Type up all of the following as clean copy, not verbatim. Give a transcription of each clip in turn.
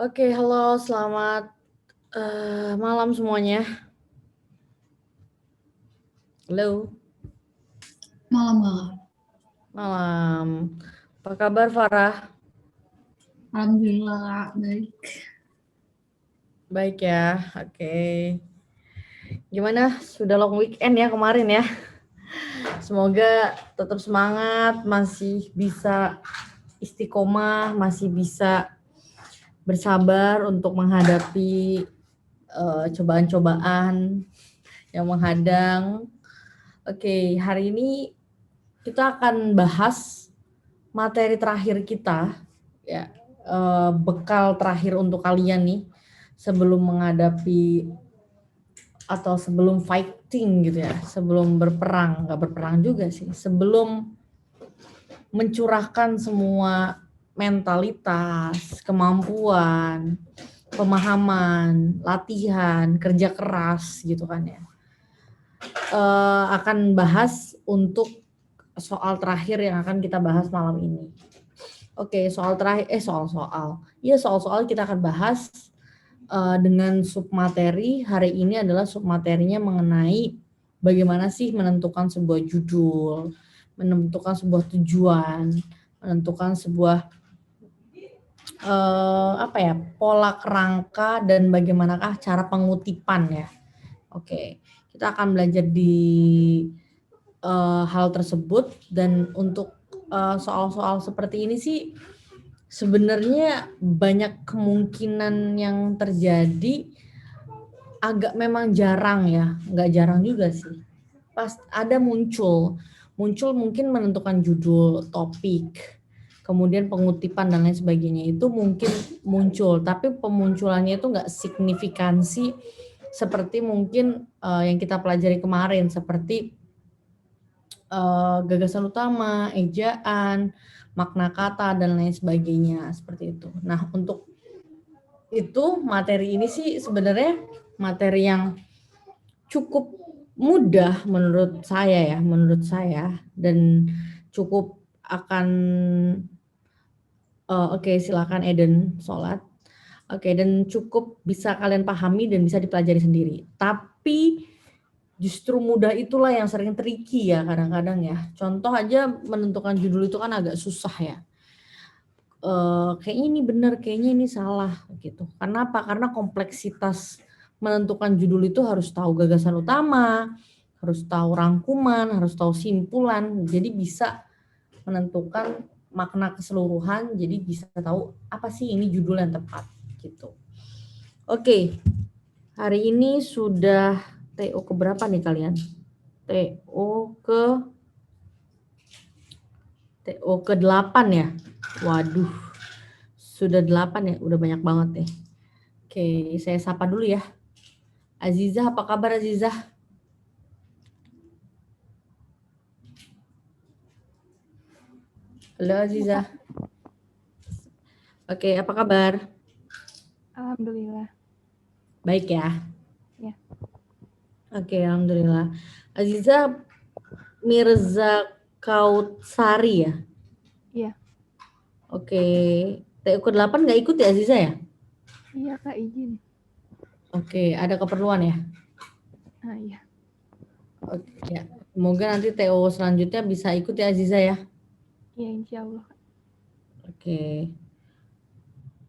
Oke, halo, selamat malam semuanya. Halo, Malam Kakak. malam. Apa kabar Farah? Alhamdulillah Kak, baik. Baik ya, oke. Gimana? Sudah long weekend ya kemarin ya. Semoga tetap semangat, masih bisa istiqomah, masih bisa bersabar untuk menghadapi cobaan-cobaan yang menghadang. Oke, hari ini kita akan bahas materi terakhir kita, ya, bekal terakhir untuk kalian nih sebelum menghadapi atau sebelum fighting gitu ya, sebelum berperang, nggak berperang juga sih, sebelum mencurahkan semua mentalitas, kemampuan, pemahaman, latihan, kerja keras gitu kan ya. Akan bahas untuk soal terakhir yang akan kita bahas malam ini. Oke, soal terakhir soal-soal kita akan bahas dengan submateri. Hari ini adalah submaterinya mengenai bagaimana sih menentukan sebuah judul, menentukan sebuah tujuan, menentukan sebuah pola kerangka dan bagaimanakah cara pengutipan ya. Oke, kita akan belajar di hal tersebut, dan untuk soal-soal seperti ini sih sebenarnya banyak kemungkinan yang terjadi, agak memang jarang ya, nggak jarang juga sih. Pas ada muncul mungkin menentukan judul, topik, kemudian pengutipan dan lain sebagainya itu mungkin muncul, tapi pemunculannya itu nggak signifikansi seperti mungkin yang kita pelajari kemarin, seperti gagasan utama, ejaan, makna kata dan lain sebagainya seperti itu. Nah, untuk itu materi ini sih sebenarnya materi yang cukup mudah menurut saya dan cukup akan oke, silakan Eden sholat. Oke, dan cukup bisa kalian pahami dan bisa dipelajari sendiri. Tapi justru mudah itulah yang sering tricky ya kadang-kadang ya. Contoh aja menentukan judul itu kan agak susah ya. Kayaknya ini benar, kayaknya ini salah gitu. Kenapa? Karena kompleksitas menentukan judul itu harus tahu gagasan utama, harus tahu rangkuman, harus tahu simpulan. Jadi bisa menentukan makna keseluruhan, jadi bisa tahu apa sih ini judul yang tepat gitu. Oke, hari ini sudah TO ke berapa nih kalian? TO ke 8 ya? Waduh, sudah 8 ya, udah banyak banget nih. Oke, saya sapa dulu ya. Azizah, apa kabar Azizah? Halo Ya, Kak. Azizah. Oke, apa kabar? Alhamdulillah. Baik ya? Ya. Oke, alhamdulillah. Azizah Mirza Kautsari ya? Iya. Oke, TU ke-8 nggak ikut ya Aziza ya? Iya, Kak, izin. Oke, ada keperluan ya? Iya. Oke, ya. Semoga nanti TO selanjutnya bisa ikut ya Aziza ya. Iya, insya Allah. Oke.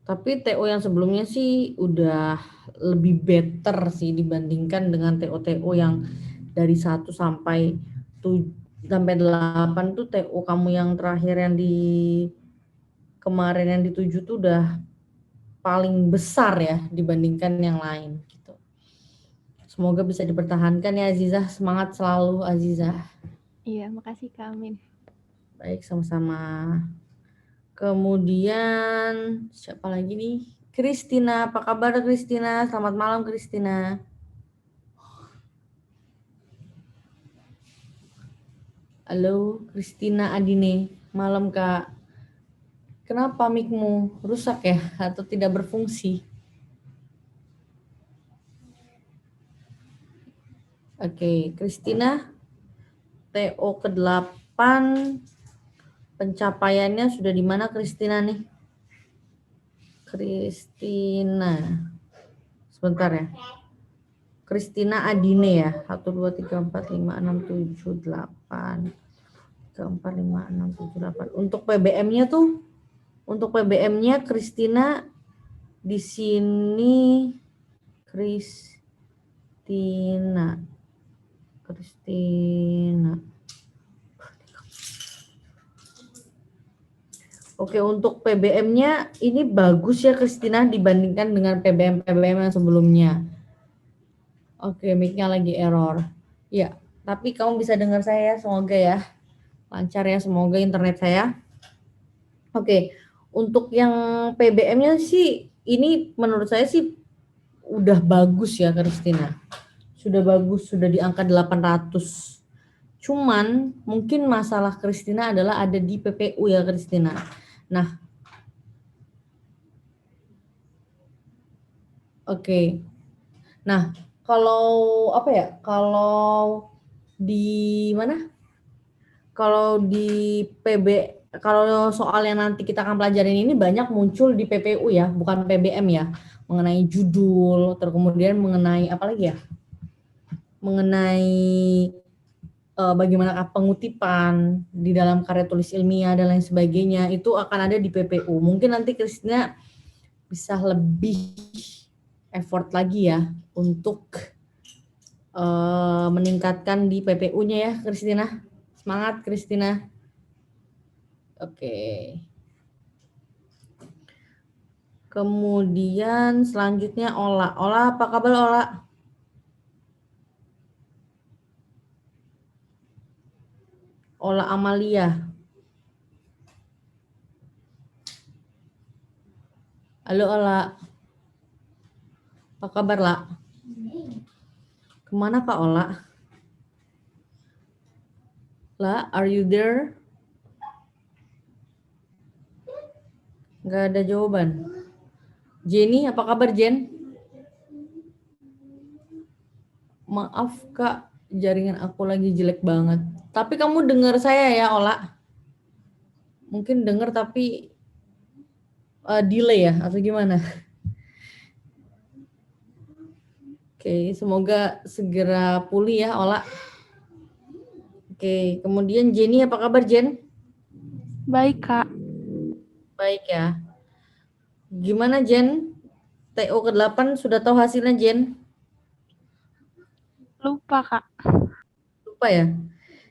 Tapi TO yang sebelumnya sih udah lebih better sih dibandingkan dengan TO-TO yang dari 1 sampai 8 tuh. TO kamu yang terakhir yang di kemarin yang di 7 tuh udah paling besar ya dibandingkan yang lain gitu. Semoga bisa dipertahankan ya Azizah, semangat selalu Azizah. Iya, makasih Kak Amin. Baik, sama-sama. Kemudian siapa lagi nih? Kristina, apa kabar Kristina? Selamat malam Kristina. Halo Kristina Adine, malam Kak. Kenapa mic-mu rusak ya atau tidak berfungsi? Oke, Kristina, TO ke-8 pencapaiannya sudah di mana Kristina nih? Kristina. Sebentar ya. Kristina Adine ya. 1, 2, 3, 4, 5, 6, 7, 8. 3, 4, 5, 6, 7, 8. Untuk PBM-nya Kristina di sini Kristina. Oke, untuk PBM-nya ini bagus ya Kristina dibandingkan dengan PBM yang sebelumnya. Oke, mic-nya lagi error. Ya, tapi kamu bisa dengar saya ya, semoga ya. Lancar ya, semoga internet saya. Oke, untuk yang PBM-nya sih ini menurut saya sih udah bagus ya Kristina. Sudah bagus, sudah di angka 800. Cuman mungkin masalah Kristina adalah ada di PPU ya Kristina. Nah, oke. Nah, kalau apa ya? Kalau di mana? Kalau di kalau soal yang nanti kita akan pelajarin ini banyak muncul di PPU ya, bukan PBM ya. Mengenai judul, terus kemudian mengenai apa lagi ya? Mengenai bagaimanakah pengutipan di dalam karya tulis ilmiah dan lain sebagainya itu akan ada di PPU. Mungkin nanti Kristina bisa lebih effort lagi ya untuk meningkatkan di PPU-nya ya Kristina. Semangat Kristina. Oke. Kemudian selanjutnya Ola. Ola, apa kabar Ola? Ola Amalia. Halo Ola. Apa kabar La? Kemana Kak Ola? La, are you there? Nggak ada jawaban. Jenny, apa kabar Jen? Maaf Kak, jaringan aku lagi jelek banget. Tapi kamu dengar saya ya Ola? Mungkin dengar tapi delay ya atau gimana? Oke, semoga segera pulih ya Ola. Oke, kemudian Jenny, apa kabar Jen? Baik, Kak. Baik ya. Gimana Jen? TO ke-8 sudah tahu hasilnya Jen? Lupa, Kak. Lupa ya?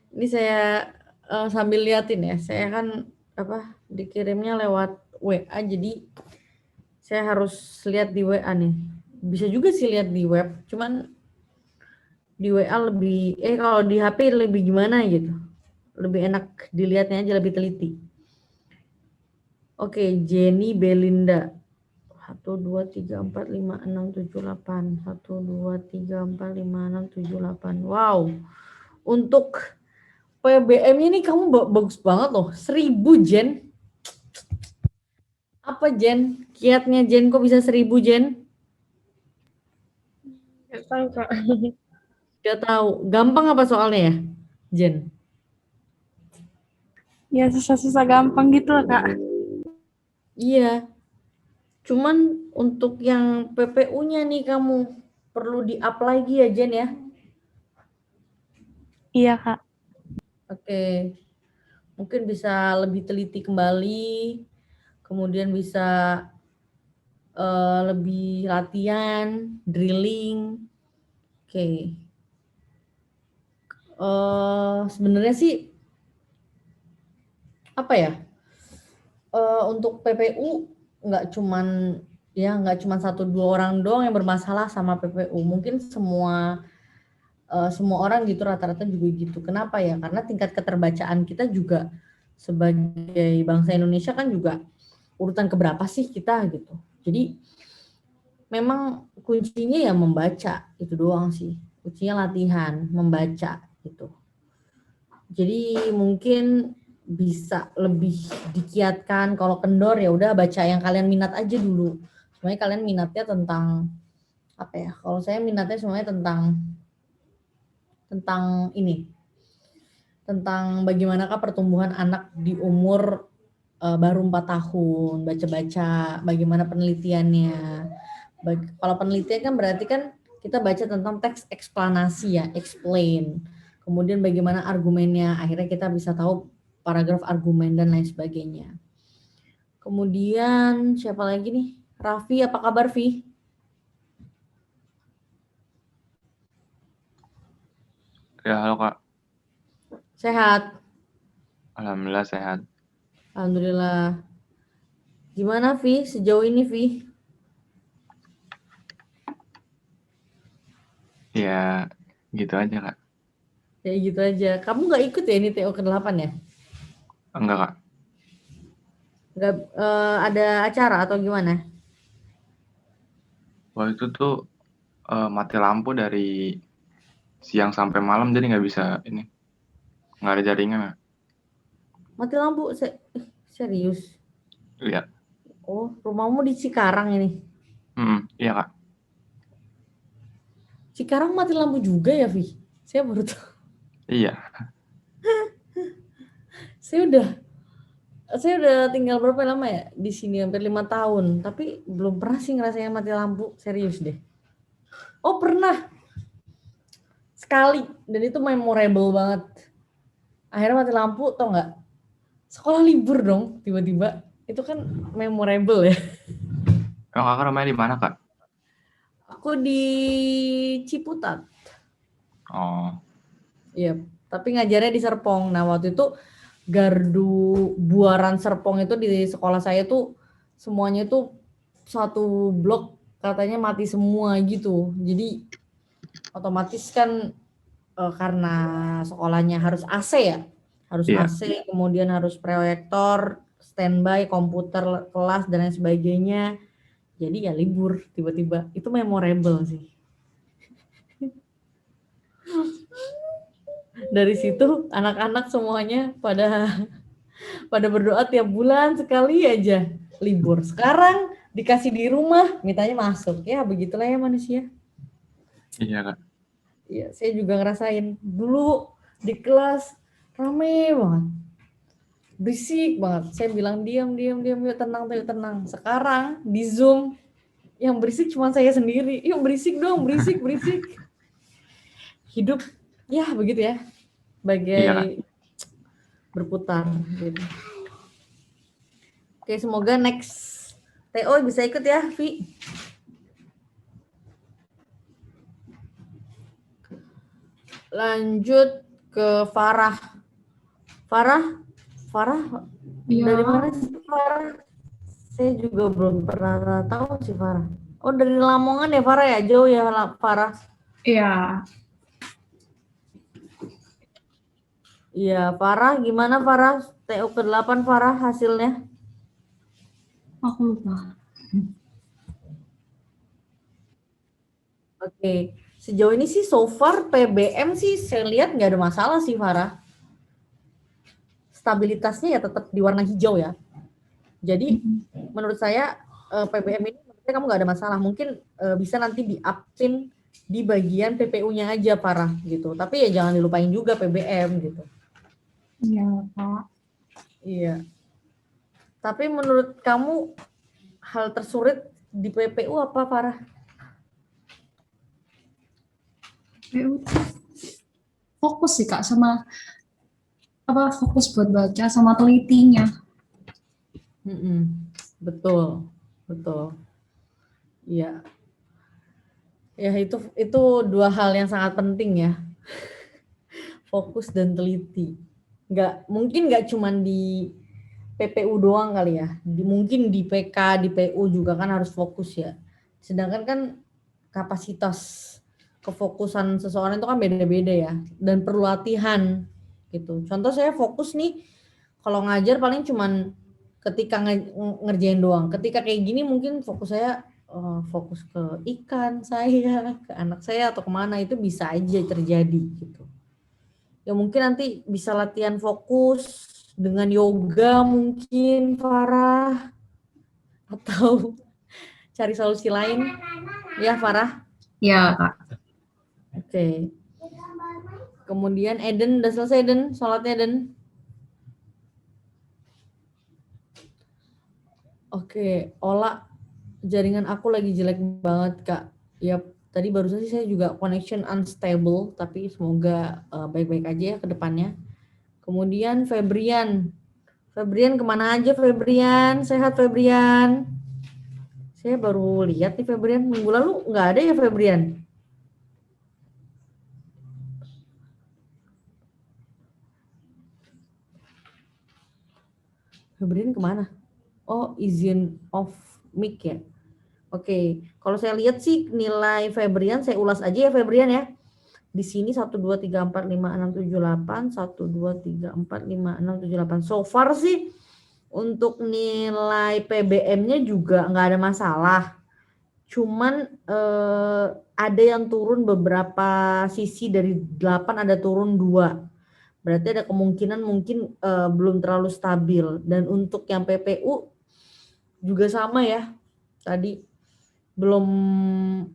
Ini saya sambil liatin ya. Saya kan dikirimnya lewat WA, jadi saya harus lihat di WA nih. Bisa juga sih lihat di web, cuman di WA lebih kalau di HP lebih gimana gitu. Lebih enak dilihatnya aja, lebih teliti. Oke, Jenny Belinda. 1, 2, 3, 4, 5, 6, 7, 8. 1, 2, 3, 4, 5, 6, 7, 8. Wow. Untuk PBM ini kamu bagus banget loh. 1000 Jen. Apa Jen? Kiatnya Jen kok bisa 1000 Jen? Nggak tahu, Kak. Gak tahu. Gampang apa soalnya ya, Jen? Ya, susah-susah gampang gitu lah, Kak. Iya. Cuman untuk yang PPU-nya nih kamu perlu di-up lagi ya Jen ya. Iya, Kak. Oke. Mungkin bisa lebih teliti kembali. Kemudian bisa lebih latihan, drilling. Oke. Sebenarnya sih apa ya? Untuk PPU nggak cuman 1-2 orang doang yang bermasalah sama PPU. Mungkin semua orang gitu rata-rata juga gitu. Kenapa ya? Karena tingkat keterbacaan kita juga sebagai bangsa Indonesia kan juga urutan keberapa sih kita gitu. Jadi memang kuncinya ya membaca, itu doang sih. Kuncinya latihan, membaca gitu. Jadi mungkin bisa lebih dikiatkan. Kalau kendor ya udah baca yang kalian minat aja dulu. Sebenarnya kalian minatnya tentang apa ya? Kalau saya minatnya semuanya tentang ini. Tentang bagaimanakah pertumbuhan anak di umur baru 4 tahun, baca-baca bagaimana penelitiannya. Kalau penelitian kan berarti kan kita baca tentang teks eksplanasi ya, explain. Kemudian bagaimana argumennya, akhirnya kita bisa tahu paragraf argumen dan lain sebagainya. Kemudian siapa lagi nih? Raffi, apa kabar Vi? Ya, halo Kak. Sehat? Alhamdulillah sehat. Alhamdulillah. Gimana Vi sejauh ini Vi? Ya, gitu aja Kak. Ya gitu aja. Kamu nggak ikut ya ini TO ke-8 ya? Enggak Kak. Nggak ada acara atau gimana? Waktu itu tuh mati lampu dari siang sampai malam, jadi nggak bisa ini. Nggak ada jaringan Kak. Mati lampu serius? Iya. Oh, rumahmu di Cikarang ini? Iya Kak. Cikarang mati lampu juga ya Vi? Saya baru tahu. Iya. Saya udah tinggal berapa lama ya di sini, hampir 5 tahun, tapi belum pernah sih ngerasain mati lampu, serius deh. Oh pernah sekali, dan itu memorable banget. Akhirnya mati lampu, tau nggak? Sekolah libur dong, tiba-tiba. Itu kan memorable ya. Emang Kakak rumahnya di mana Kak? Aku di Ciputat. Oh, Iya, tapi ngajarnya di Serpong. Nah waktu itu gardu Buaran Serpong itu di sekolah saya tuh semuanya tuh satu blok katanya mati semua gitu. Jadi otomatis kan karena sekolahnya harus AC ya, harus iya. AC, kemudian harus proyektor, standby, komputer, kelas dan lain sebagainya. Jadi ya libur tiba-tiba. Itu memorable sih. Dari situ anak-anak semuanya pada berdoa tiap bulan sekali aja libur. Sekarang dikasih di rumah, mintanya masuk. Ya begitulah ya manusia. Iya Kak. Ya, saya juga ngerasain. Dulu di kelas rame banget. Berisik banget. Saya bilang diam, yuk tenang, tenang. Sekarang di Zoom yang berisik cuma saya sendiri. Yuk berisik dong, berisik. Hidup ya begitu ya. Bagai Iya Kak. berputar gitu. Oke, semoga next TO bisa ikut ya, Vi. Lanjut ke Farah. Farah Iya. dari mana sih Farah? Saya juga belum pernah tahu sih Farah. Oh, dari Lamongan ya Farah ya? Jauh ya Farah? Iya. Iya, Farah gimana Farah? TO ke-8 Farah hasilnya? Aku lupa. Oke, sejauh ini sih so far PBM sih saya lihat nggak ada masalah sih Farah. Stabilitasnya ya tetap di warna hijau ya. Jadi menurut saya PBM ini menurut saya kamu nggak ada masalah. Mungkin bisa nanti di-upin di bagian PPU-nya aja Farah gitu. Tapi ya jangan dilupain juga PBM gitu. Iya, Kak. Iya. Tapi menurut kamu hal tersulit di PPU apa Farah? Fokus sih Kak sama fokus buat baca sama telitinya. Betul. Iya. Ya itu dua hal yang sangat penting ya. Fokus dan teliti. Mungkin nggak cuma di PPU doang kali ya. Mungkin di PK, di PU juga kan harus fokus ya. Sedangkan kan kapasitas kefokusan seseorang itu kan beda-beda ya. Dan perlu latihan gitu. Contoh saya fokus nih, kalau ngajar paling cuman ketika ngerjain doang. Ketika kayak gini mungkin fokus saya fokus ke ikan saya, ke anak saya atau kemana, itu bisa aja terjadi gitu. Ya mungkin nanti bisa latihan fokus dengan yoga mungkin Farah, atau cari solusi lain ya Farah. Iya, Kak. Oke. Kemudian Eden, udah selesai Eden, sholatnya Eden? Oke, Ola, jaringan aku lagi jelek banget, Kak. Ya, tadi barusan sih saya juga connection unstable, tapi semoga baik-baik aja ya ke depannya. Kemudian Febrian. Febrian kemana aja Febrian? Sehat Febrian? Saya baru lihat nih Febrian. Minggu lalu nggak ada ya Febrian? Febrian kemana? Oh, izin off mic ya? Oke, kalau saya lihat sih nilai Febrian, saya ulas aja ya Febrian ya. Di sini 1, 2, 3, 4, 5, 6, 7, 8. 1, 2, 3, 4, 5, 6, 7, 8. So far sih untuk nilai PBM-nya juga nggak ada masalah. Cuman ada yang turun beberapa sisi, dari 8 ada turun 2. Berarti ada kemungkinan mungkin belum terlalu stabil. Dan untuk yang PPU juga sama ya. Tadi belum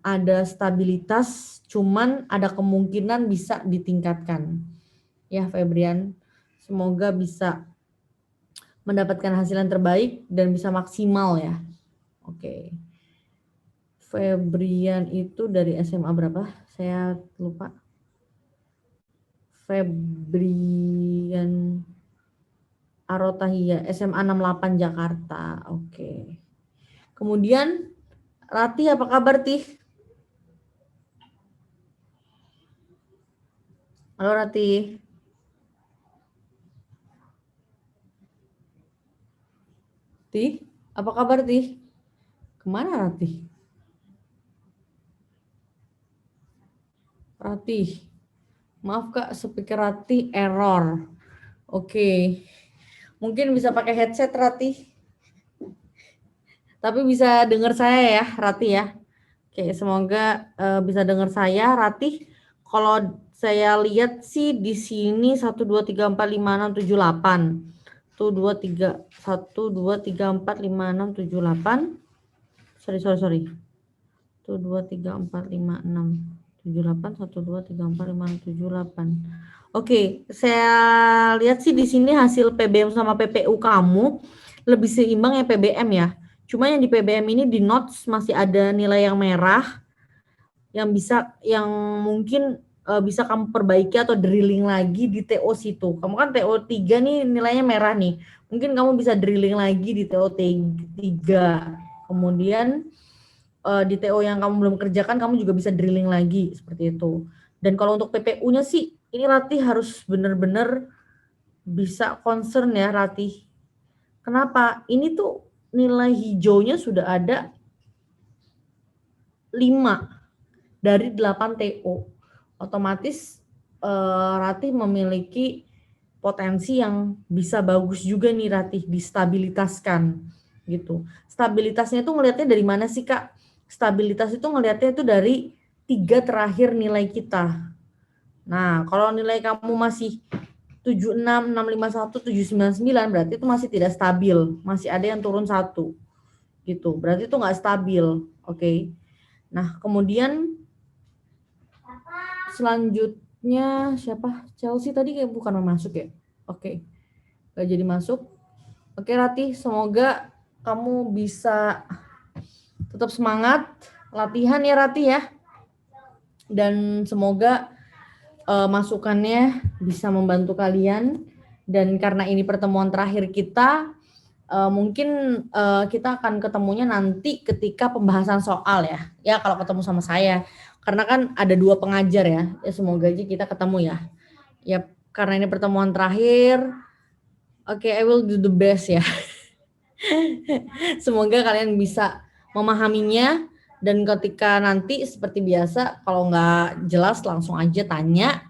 ada stabilitas, cuman ada kemungkinan bisa ditingkatkan. Ya Febrian, semoga bisa mendapatkan hasil yang terbaik dan bisa maksimal ya. Oke. Febrian itu dari SMA berapa? Saya lupa. Febrian Arotahia, SMA 68 Jakarta. Oke. Kemudian Ratih, apa kabar Tih? Halo Ratih. Tih, apa kabar Tih? Kemana Ratih? Ratih. Maaf Kak, speaker Ratih error. Oke. Mungkin bisa pakai headset Ratih. Tapi bisa dengar saya ya Ratih ya. Oke, semoga bisa dengar saya Ratih. Kalau saya lihat sih di sini 1 2 3 4 5 6 7 8. 1 2 3 1 2 3 4 5 6 7 8. Sorry. 1 2 3 4 5 6 7 8. 1 2 3 4 5 6 7 8. Oke, saya lihat sih di sini hasil PBM sama PPU kamu lebih seimbang ya PBM ya. Cuma yang di PBM ini di notes masih ada nilai yang merah yang mungkin bisa kamu perbaiki atau drilling lagi di TO situ. Kamu kan TO 3 nih nilainya merah nih. Mungkin kamu bisa drilling lagi di TO 3. Kemudian di TO yang kamu belum kerjakan kamu juga bisa drilling lagi seperti itu. Dan kalau untuk PPU-nya sih ini Ratih harus benar-benar bisa concern ya Ratih. Kenapa? Ini tuh nilai hijaunya sudah ada 5 dari 8 TO. Otomatis Ratih memiliki potensi yang bisa bagus juga nih Ratih, distabilitaskan gitu. Stabilitasnya itu ngelihatnya dari mana sih Kak? Stabilitas itu ngelihatnya itu dari 3 terakhir nilai kita. Nah, kalau nilai kamu masih 76, 651, 799 berarti itu masih tidak stabil, masih ada yang turun 1 gitu. Berarti itu nggak stabil, oke. Nah, kemudian selanjutnya siapa? Chelsea tadi kayak bukan mau masuk ya? Oke. Gak jadi masuk. Oke Ratih, semoga kamu bisa tetap semangat latihan ya Ratih ya. Dan semoga masukannya bisa membantu kalian. Dan karena ini pertemuan terakhir kita, mungkin kita akan ketemunya nanti ketika pembahasan soal ya. Ya kalau ketemu sama saya. Karena kan ada 2 pengajar ya. Ya semoga aja kita ketemu ya. Ya karena ini pertemuan terakhir. Oke, I will do the best ya. Semoga kalian bisa memahaminya. Dan ketika nanti seperti biasa, kalau nggak jelas langsung aja tanya.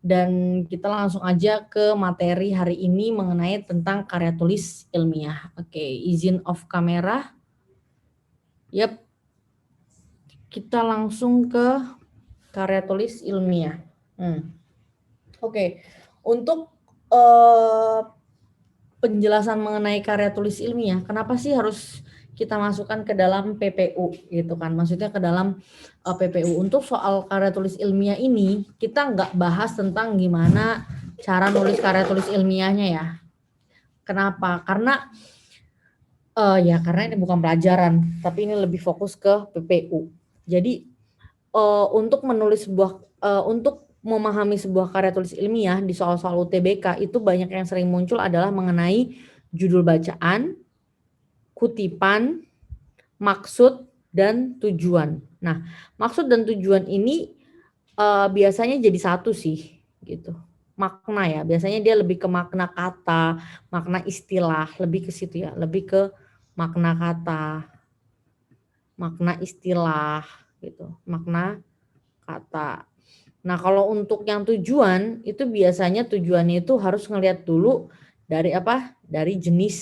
Dan kita langsung aja ke materi hari ini mengenai tentang karya tulis ilmiah. Oke, izin off kamera. Yap, kita langsung ke karya tulis ilmiah. Oke, untuk penjelasan mengenai karya tulis ilmiah, kenapa sih harus kita masukkan ke dalam PPU gitu kan? Maksudnya ke dalam PPU. Untuk soal karya tulis ilmiah ini, kita nggak bahas tentang gimana cara nulis karya tulis ilmiahnya ya. Kenapa? Karena Ya karena ini bukan pelajaran, tapi ini lebih fokus ke PPU. Jadi untuk untuk memahami sebuah karya tulis ilmiah di soal-soal UTBK itu banyak yang sering muncul adalah mengenai judul bacaan, kutipan, maksud, dan tujuan. Nah, maksud dan tujuan ini biasanya jadi satu sih, gitu. Makna ya, biasanya dia lebih ke makna kata, makna istilah, lebih ke situ ya, lebih ke makna kata, makna istilah, gitu, makna kata. Nah, kalau untuk yang tujuan, itu biasanya tujuannya itu harus ngelihat dulu dari apa? Dari jenis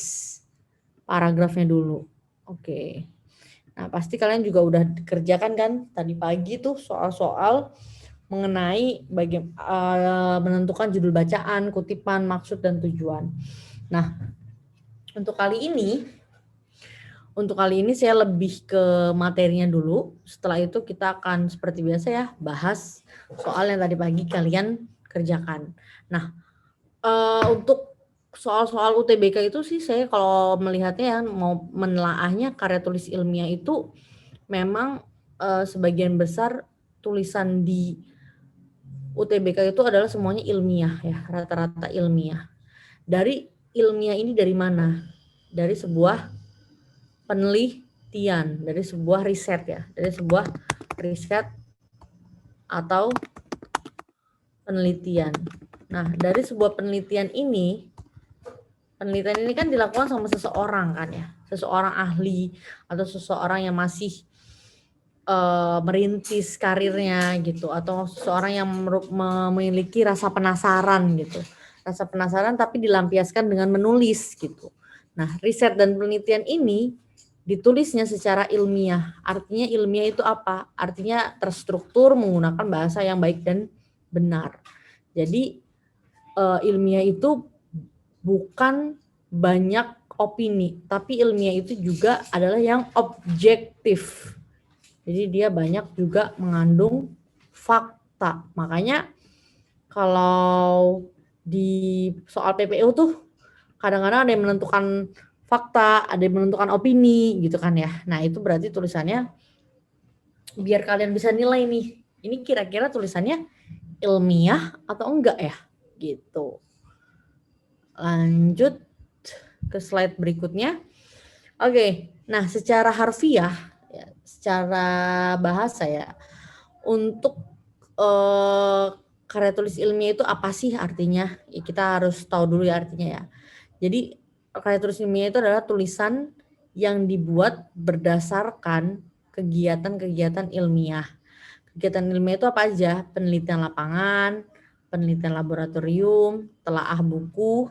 paragrafnya dulu. Oke. Nah, pasti kalian juga udah kerjakan kan tadi pagi tuh soal-soal mengenai menentukan judul bacaan, kutipan, maksud, dan tujuan. Nah, untuk kali ini saya lebih ke materinya dulu. Setelah itu kita akan seperti biasa ya bahas soal yang tadi pagi kalian kerjakan. Nah, untuk soal-soal UTBK itu sih saya kalau melihatnya ya mau menelaahnya karya tulis ilmiah itu memang sebagian besar tulisan di UTBK itu adalah semuanya ilmiah ya, rata-rata ilmiah. Dari ilmiah ini dari mana? Dari sebuah penelitian, dari sebuah riset ya, dari sebuah riset atau penelitian. Nah, dari sebuah penelitian ini kan dilakukan sama seseorang kan ya, seseorang ahli atau seseorang yang masih merintis karirnya gitu, atau seseorang yang memiliki rasa penasaran gitu. Rasa penasaran tapi dilampiaskan dengan menulis gitu. Nah, riset dan penelitian ini ditulisnya secara ilmiah. Artinya ilmiah itu apa? Artinya terstruktur menggunakan bahasa yang baik dan benar. Jadi ilmiah itu bukan banyak opini, tapi ilmiah itu juga adalah yang objektif. Jadi dia banyak juga mengandung fakta. Makanya kalau di soal PPU tuh kadang-kadang ada yang menentukan fakta, ada yang menentukan opini gitu kan ya. Nah, itu berarti tulisannya biar kalian bisa nilai nih. Ini kira-kira tulisannya ilmiah atau enggak ya? Gitu. Lanjut ke slide berikutnya. Oke, nah secara harfiah, ya, secara bahasa ya, untuk karya tulis ilmiah itu apa sih artinya? Ya, kita harus tahu dulu ya artinya ya. Jadi karya tulis ilmiah itu adalah tulisan yang dibuat berdasarkan kegiatan-kegiatan ilmiah. Kegiatan ilmiah itu apa aja? Penelitian lapangan, penelitian laboratorium, telaah buku,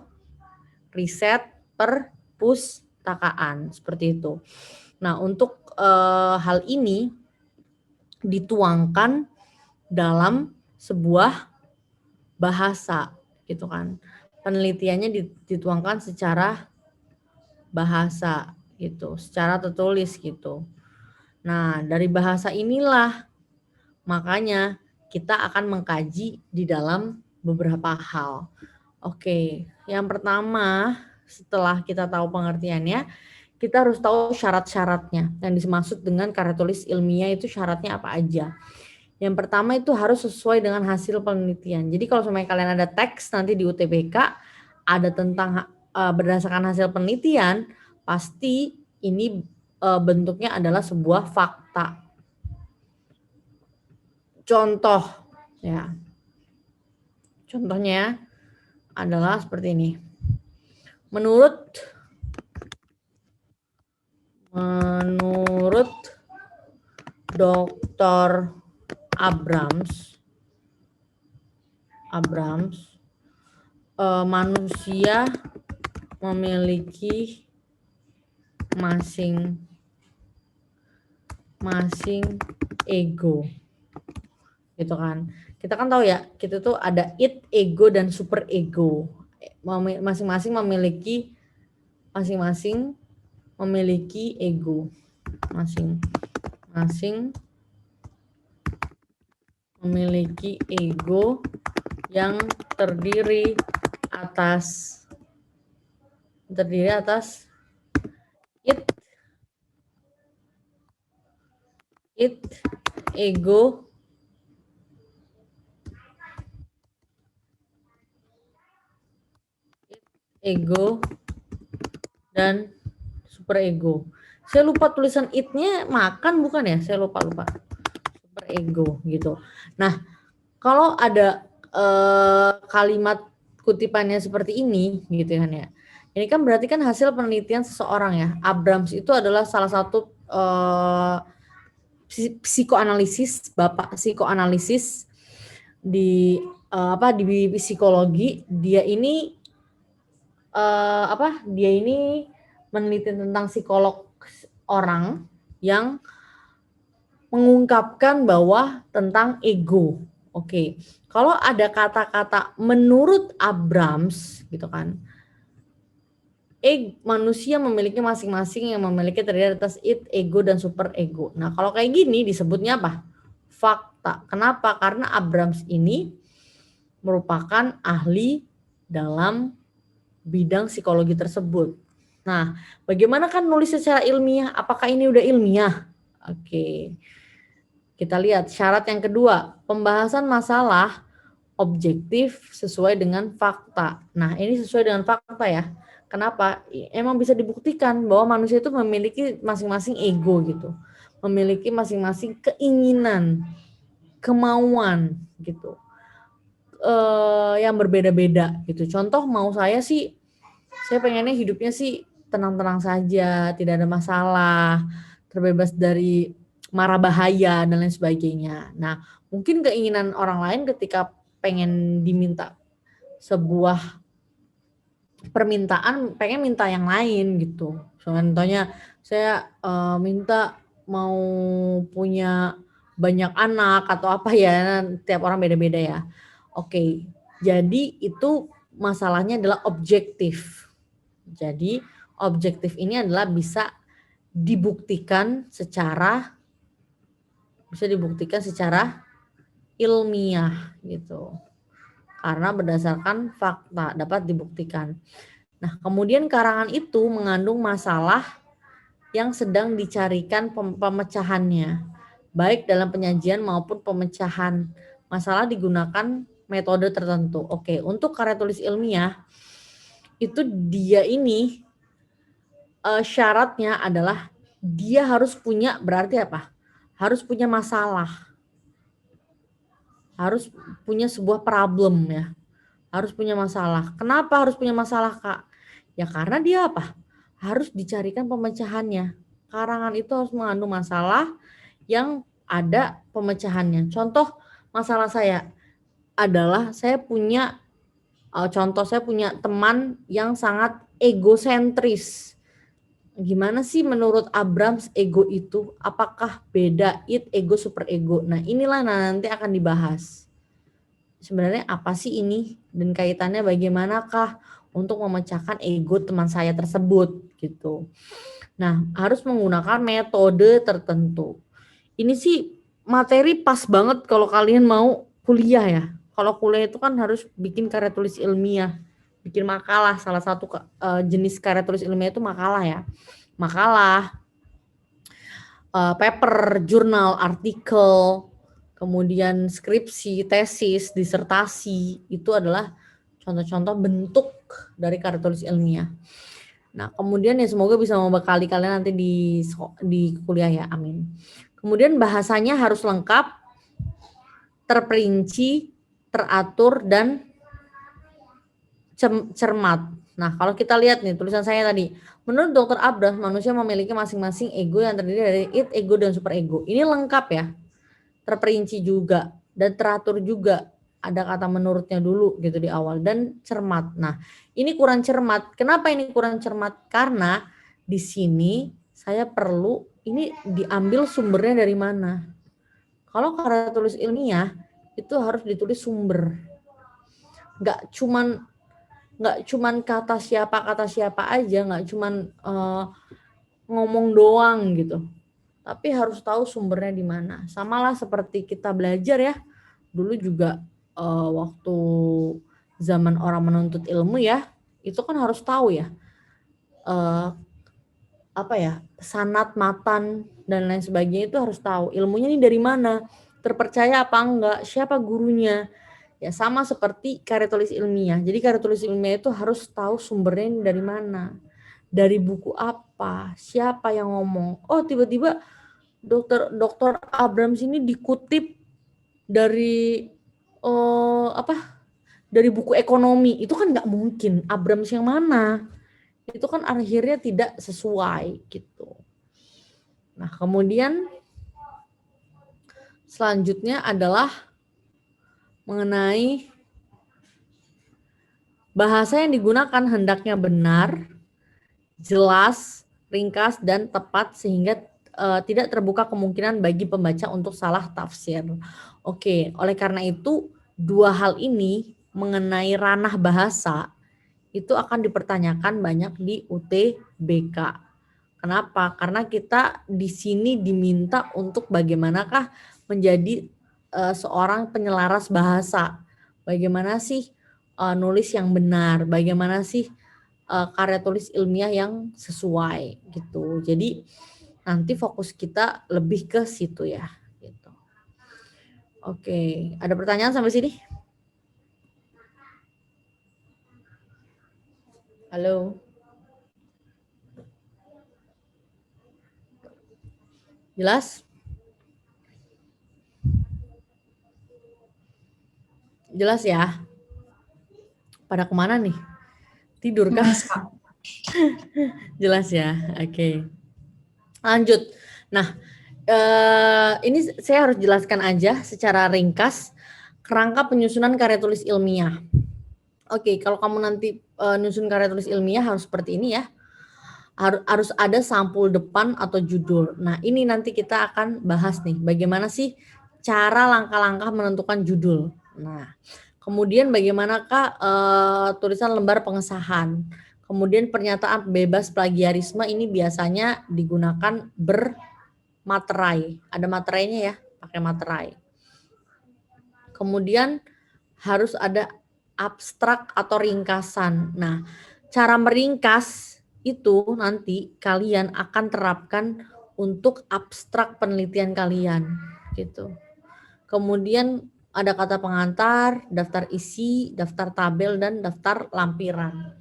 riset, perpustakaan, seperti itu. Nah, untuk hal ini dituangkan dalam sebuah bahasa gitu kan. Penelitiannya dituangkan secara bahasa gitu, secara tertulis gitu. Nah, dari bahasa inilah makanya kita akan mengkaji di dalam beberapa hal. Oke, yang pertama setelah kita tahu pengertiannya, kita harus tahu syarat-syaratnya. Yang dimaksud dengan karya tulis ilmiah itu syaratnya apa aja. Yang pertama itu harus sesuai dengan hasil penelitian. Jadi kalau semuanya kalian ada teks nanti di UTBK ada tentang berdasarkan hasil penelitian, pasti ini bentuknya adalah sebuah fakta. Contoh ya. Contohnya adalah seperti ini. Menurut Dr. Abrams, manusia memiliki masing-masing ego, gitu kan? Kita kan tahu ya, kita tuh ada id, ego, dan super ego. Masing-masing memiliki ego, masing-masing memiliki ego yang terdiri atas it, ego, ego, dan superego. Saya lupa tulisan it-nya makan bukan ya? Saya lupa. Superego gitu. Nah, kalau ada kalimat kutipannya seperti ini gitu kan ya. Ini kan berarti kan hasil penelitian seseorang ya. Abrams itu adalah salah satu psikoanalisis, bapak psikoanalisis di di psikologi. Dia ini dia ini meneliti tentang psikolog orang yang mengungkapkan bahwa tentang ego. Oke. Kalau ada kata-kata menurut Abrams gitu kan. Manusia memiliki masing-masing yang memiliki terdiri atas it, ego, dan super ego. Nah, kalau kayak gini disebutnya apa? Fakta. Kenapa? Karena Abrams ini merupakan ahli dalam bidang psikologi tersebut. Nah, bagaimana kan nulis secara ilmiah? Apakah ini udah ilmiah? Oke. Kita lihat syarat yang kedua, pembahasan masalah objektif sesuai dengan fakta. Nah, ini sesuai dengan fakta ya. Kenapa? Emang bisa dibuktikan bahwa manusia itu memiliki masing-masing ego gitu. Memiliki masing-masing keinginan, kemauan gitu. Yang berbeda-beda gitu. Contoh mau saya sih, saya pengennya hidupnya sih tenang-tenang saja, tidak ada masalah, terbebas dari mara bahaya dan lain sebagainya. Nah, mungkin keinginan orang lain ketika pengen diminta sebuah permintaan, pengen minta yang lain gitu. Contohnya saya minta mau punya banyak anak atau apa ya, tiap orang beda-beda ya. Oke, jadi itu masalahnya adalah objektif. Jadi objektif ini adalah bisa dibuktikan secara ilmiah gitu. Karena berdasarkan fakta dapat dibuktikan. Nah, kemudian karangan itu mengandung masalah yang sedang dicarikan pemecahannya, baik dalam penyajian maupun pemecahan. Masalah digunakan metode tertentu. Oke, untuk karya tulis ilmiah itu dia ini syaratnya adalah dia harus punya, berarti apa? Harus punya masalah. Harus punya sebuah problem ya. Harus punya masalah. Kenapa harus punya masalah, Kak? Ya karena dia apa? Harus dicarikan pemecahannya. Karangan itu harus mengandung masalah yang ada pemecahannya. Contoh masalah saya adalah saya punya teman yang sangat egosentris. Gimana sih menurut Abrams ego itu? Apakah beda it, ego, super ego? Nah, inilah nanti akan dibahas. Sebenarnya apa sih ini dan kaitannya bagaimanakah untuk memecahkan ego teman saya tersebut gitu. Nah, harus menggunakan metode tertentu. Ini sih materi pas banget kalau kalian mau kuliah ya. Kalau kuliah itu kan harus bikin karya tulis ilmiah, bikin makalah. Salah satu jenis karya tulis ilmiah itu makalah ya. Makalah, paper, jurnal, artikel, kemudian skripsi, tesis, disertasi, itu adalah contoh-contoh bentuk dari karya tulis ilmiah. Nah, kemudian ya semoga bisa membekali kalian nanti di kuliah ya, amin. Kemudian bahasanya harus lengkap, terperinci, teratur, dan cermat. Nah, kalau kita lihat nih tulisan saya tadi, menurut Dr. Abrams, manusia memiliki masing-masing ego yang terdiri dari it, ego, dan super ego. Ini lengkap ya, terperinci juga, dan teratur juga. Ada kata menurutnya dulu gitu di awal, dan cermat. Nah, ini kurang cermat. Kenapa ini kurang cermat? Karena di sini saya perlu, ini diambil sumbernya dari mana. Kalau karya tulis ilmiah, itu harus ditulis sumber. Nggak cuman kata siapa aja, nggak cuman ngomong doang gitu. Tapi harus tahu sumbernya di mana. Samalah seperti kita belajar ya. Dulu juga waktu zaman orang menuntut ilmu ya, itu kan harus tahu ya apa ya, sanad, matan dan lain sebagainya itu harus tahu ilmunya ini dari mana, terpercaya apa enggak, siapa gurunya. Ya sama seperti karya tulis ilmiah. Jadi karya tulis ilmiah itu harus tahu sumbernya ini dari mana, dari buku apa, siapa yang ngomong. Oh tiba-tiba Dokter Abrams ini dikutip dari dari buku ekonomi, itu kan nggak mungkin. Abrams yang mana? Itu kan akhirnya tidak sesuai gitu. Nah kemudian selanjutnya adalah mengenai bahasa yang digunakan hendaknya benar, jelas, ringkas, dan tepat sehingga tidak terbuka kemungkinan bagi pembaca untuk salah tafsir. Oke, oleh karena itu dua hal ini mengenai ranah bahasa itu akan dipertanyakan banyak di UTBK. Kenapa? Karena kita di sini diminta untuk bagaimanakah menjadi seorang penyelaras bahasa. Bagaimana sih nulis yang benar, bagaimana sih karya tulis ilmiah yang sesuai gitu. Jadi nanti fokus kita lebih ke situ ya gitu. Oke, ada pertanyaan sampai sini? Halo. Jelas? Jelas ya? Pada kemana nih? Tidur kah? Jelas, Kak. Jelas ya, oke. Lanjut. Nah, ini saya harus jelaskan aja secara ringkas kerangka penyusunan karya tulis ilmiah. Oke, kalau kamu nanti nyusun karya tulis ilmiah harus seperti ini ya. Harus ada sampul depan atau judul. Nah, ini nanti kita akan bahas nih, bagaimana sih cara langkah-langkah menentukan judul. Nah, kemudian bagaimanakah tulisan lembar pengesahan. Kemudian pernyataan bebas plagiarisme ini biasanya digunakan bermaterai. Ada materainya ya, pakai materai. Kemudian harus ada abstrak atau ringkasan. Nah, cara meringkas itu nanti kalian akan terapkan untuk abstrak penelitian kalian gitu. Kemudian ada kata pengantar, daftar isi, daftar tabel, dan daftar lampiran.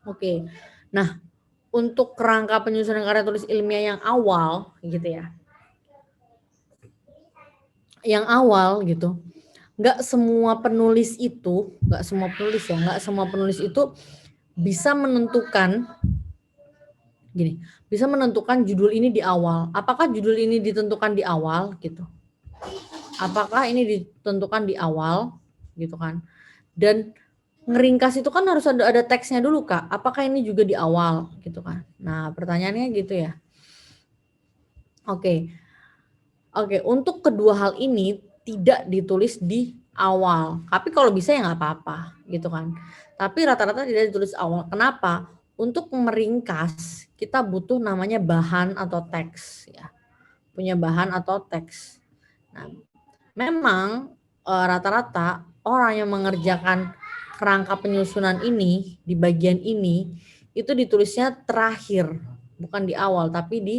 Oke, nah untuk kerangka penyusunan karya tulis ilmiah yang awal gitu ya, yang awal gitu, nggak semua penulis itu bisa menentukan gini, bisa menentukan judul ini di awal. Apakah judul ini ditentukan di awal gitu? Apakah ini ditentukan di awal gitu kan? Dan ngeringkas itu kan harus ada teksnya dulu Kak. Apakah ini juga di awal gitu kan? Nah, pertanyaannya gitu ya. Oke. Untuk kedua hal ini tidak ditulis di awal. Tapi kalau bisa ya nggak apa-apa gitu kan. Tapi rata-rata tidak ditulis awal. Kenapa? Untuk meringkas kita butuh namanya bahan atau teks ya. Punya bahan atau teks. Nah, memang rata-rata orang yang mengerjakan kerangka penyusunan ini di bagian ini itu ditulisnya terakhir, bukan di awal tapi di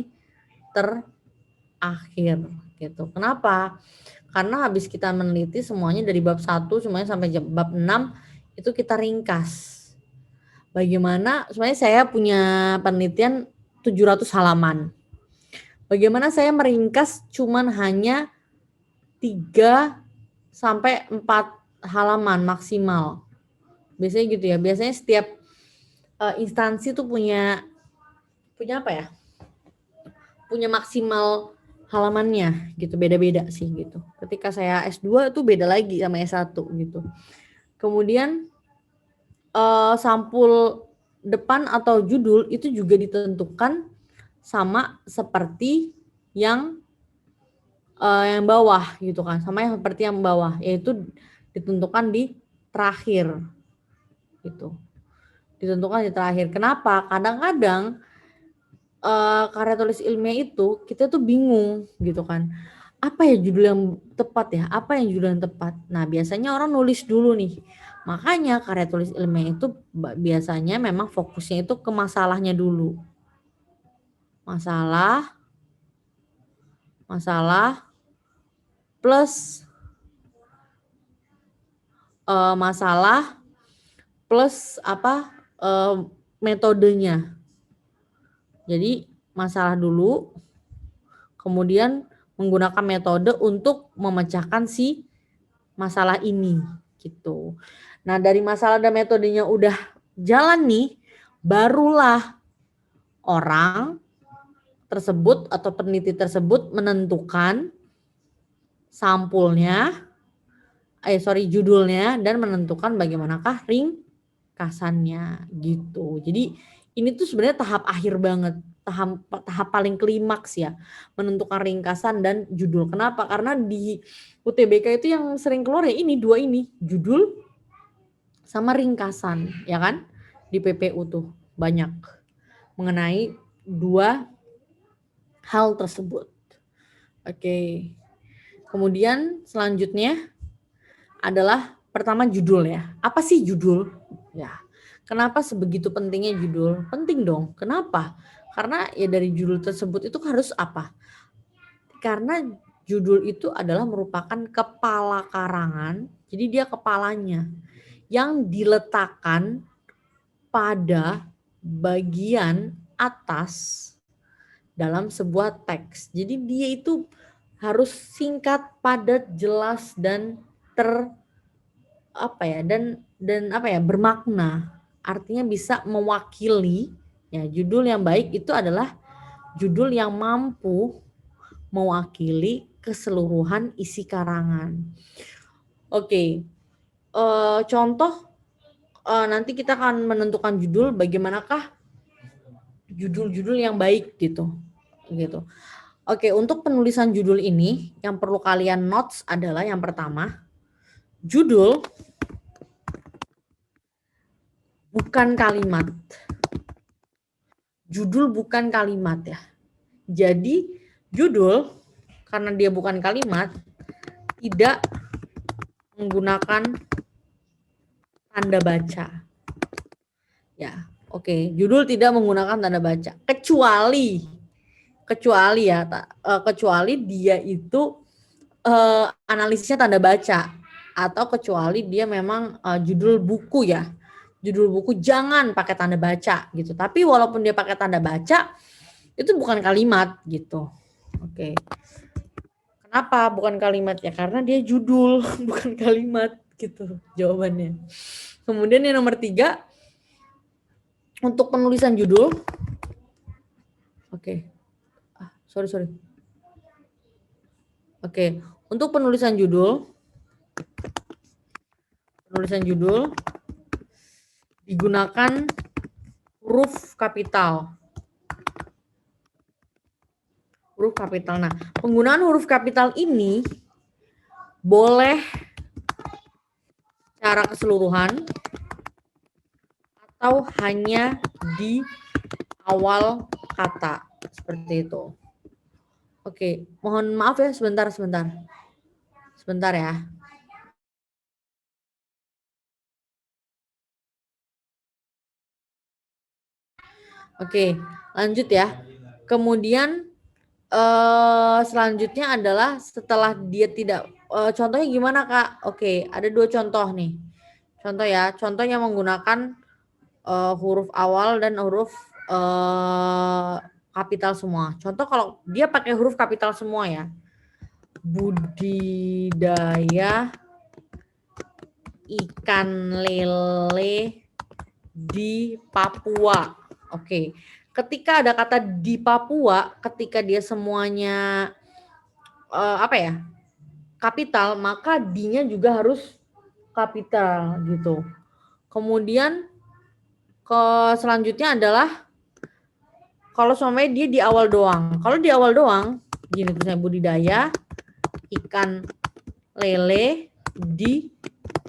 terakhir gitu. Kenapa? Karena habis kita meneliti semuanya dari bab 1 semuanya sampai bab 6 itu kita ringkas. Bagaimana sebenarnya saya punya penelitian 700 halaman. Bagaimana saya meringkas cuman hanya 3 sampai 4 halaman maksimal. Biasanya gitu ya. Biasanya setiap instansi tuh punya apa ya? Punya maksimal halamannya gitu. Beda-beda sih gitu. Ketika saya S2 tuh beda lagi sama S1 gitu. Kemudian sampul depan atau judul itu juga ditentukan sama seperti yang bawah gitu kan, sama yang seperti yang bawah, yaitu ditentukan di terakhir gitu. Ditentukan di terakhir. Kenapa? Kadang-kadang karya tulis ilmiah itu kita tuh bingung gitu kan. Apa ya judul yang tepat ya? Apa yang judul yang tepat? Nah, biasanya orang nulis dulu nih. Makanya karya tulis ilmiah itu biasanya memang fokusnya itu ke masalahnya dulu. masalah, plus masalah plus apa metodenya. Jadi masalah dulu, kemudian menggunakan metode untuk memecahkan si masalah ini gitu. Nah, dari masalah dan metodenya udah jalan nih, barulah orang tersebut atau peneliti tersebut menentukan judulnya dan menentukan bagaimanakah ringkasannya gitu. Jadi ini tuh sebenarnya tahap akhir banget, tahap paling klimaks ya, menentukan ringkasan dan judul. Kenapa? Karena di UTBK itu yang sering keluar ya ini dua ini, judul sama ringkasan, ya kan? Di PPU tuh banyak mengenai dua hal tersebut. Oke. Kemudian selanjutnya adalah pertama judul ya. Apa sih judul? Ya. Kenapa sebegitu pentingnya judul? Penting dong. Kenapa? Karena ya dari judul tersebut itu harus apa? Karena judul itu adalah merupakan kepala karangan. Jadi dia kepalanya yang diletakkan pada bagian atas dalam sebuah teks. Jadi dia itu harus singkat, padat, jelas dan bermakna. Artinya bisa mewakili ya, judul yang baik itu adalah judul yang mampu mewakili keseluruhan isi karangan. Oke. Contoh nanti kita akan menentukan judul bagaimanakah judul-judul yang baik gitu. Oke, untuk penulisan judul ini yang perlu kalian notes adalah yang pertama, judul bukan kalimat. Judul bukan kalimat ya. Jadi judul karena dia bukan kalimat tidak menggunakan tanda baca. Ya, oke. Judul tidak menggunakan tanda baca kecuali dia itu analisisnya tanda baca atau kecuali dia memang judul buku ya. Judul buku jangan pakai tanda baca gitu. Tapi walaupun dia pakai tanda baca itu bukan kalimat gitu. Oke. Kenapa bukan kalimat ya? Karena dia judul bukan kalimat gitu jawabannya. Kemudian yang nomor 3 untuk penulisan judul. Oke. Sorry. Oke, untuk penulisan judul digunakan huruf kapital. Nah, penggunaan huruf kapital ini boleh secara keseluruhan atau hanya di awal kata seperti itu. Oke, mohon maaf ya sebentar ya. Oke, lanjut ya. Kemudian selanjutnya adalah setelah dia tidak contohnya gimana Kak? Oke, ada 2 contoh nih. Contoh ya, contoh yang menggunakan huruf awal dan huruf kapital semua. Contoh kalau dia pakai huruf kapital semua ya. Budidaya ikan lele di Papua. Oke. Ketika ada kata di Papua, ketika dia semuanya kapital, maka D-nya juga harus kapital gitu. Kemudian selanjutnya adalah kalau semuanya dia di awal doang. Kalau di awal doang, gini tulisannya budidaya ikan lele di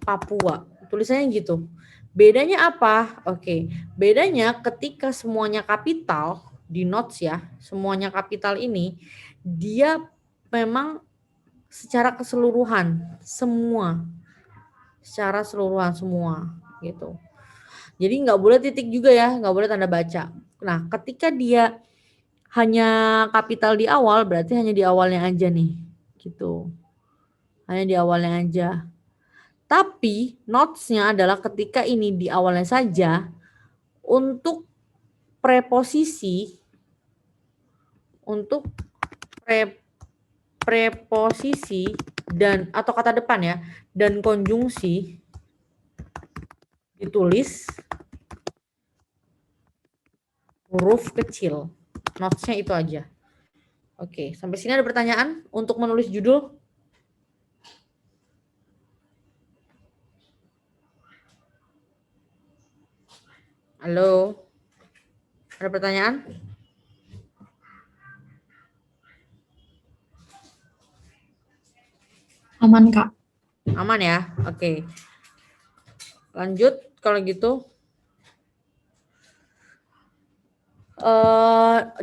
Papua. Tulisannya gitu. Bedanya apa? Oke, bedanya ketika semuanya kapital di notes ya, semuanya kapital ini dia memang secara keseluruhan semua gitu. Jadi nggak boleh titik juga ya, nggak boleh tanda baca. Nah, ketika dia hanya kapital di awal, berarti hanya di awalnya aja nih, gitu. Hanya di awalnya aja. Tapi notes-nya adalah ketika ini di awalnya saja, untuk preposisi, untuk preposisi dan atau kata depan ya, dan konjungsi ditulis huruf kecil. Notes-nya itu aja. Oke, sampai sini ada pertanyaan untuk menulis judul? Halo? Ada pertanyaan? Aman, Kak. Aman ya? Oke. Lanjut kalau gitu.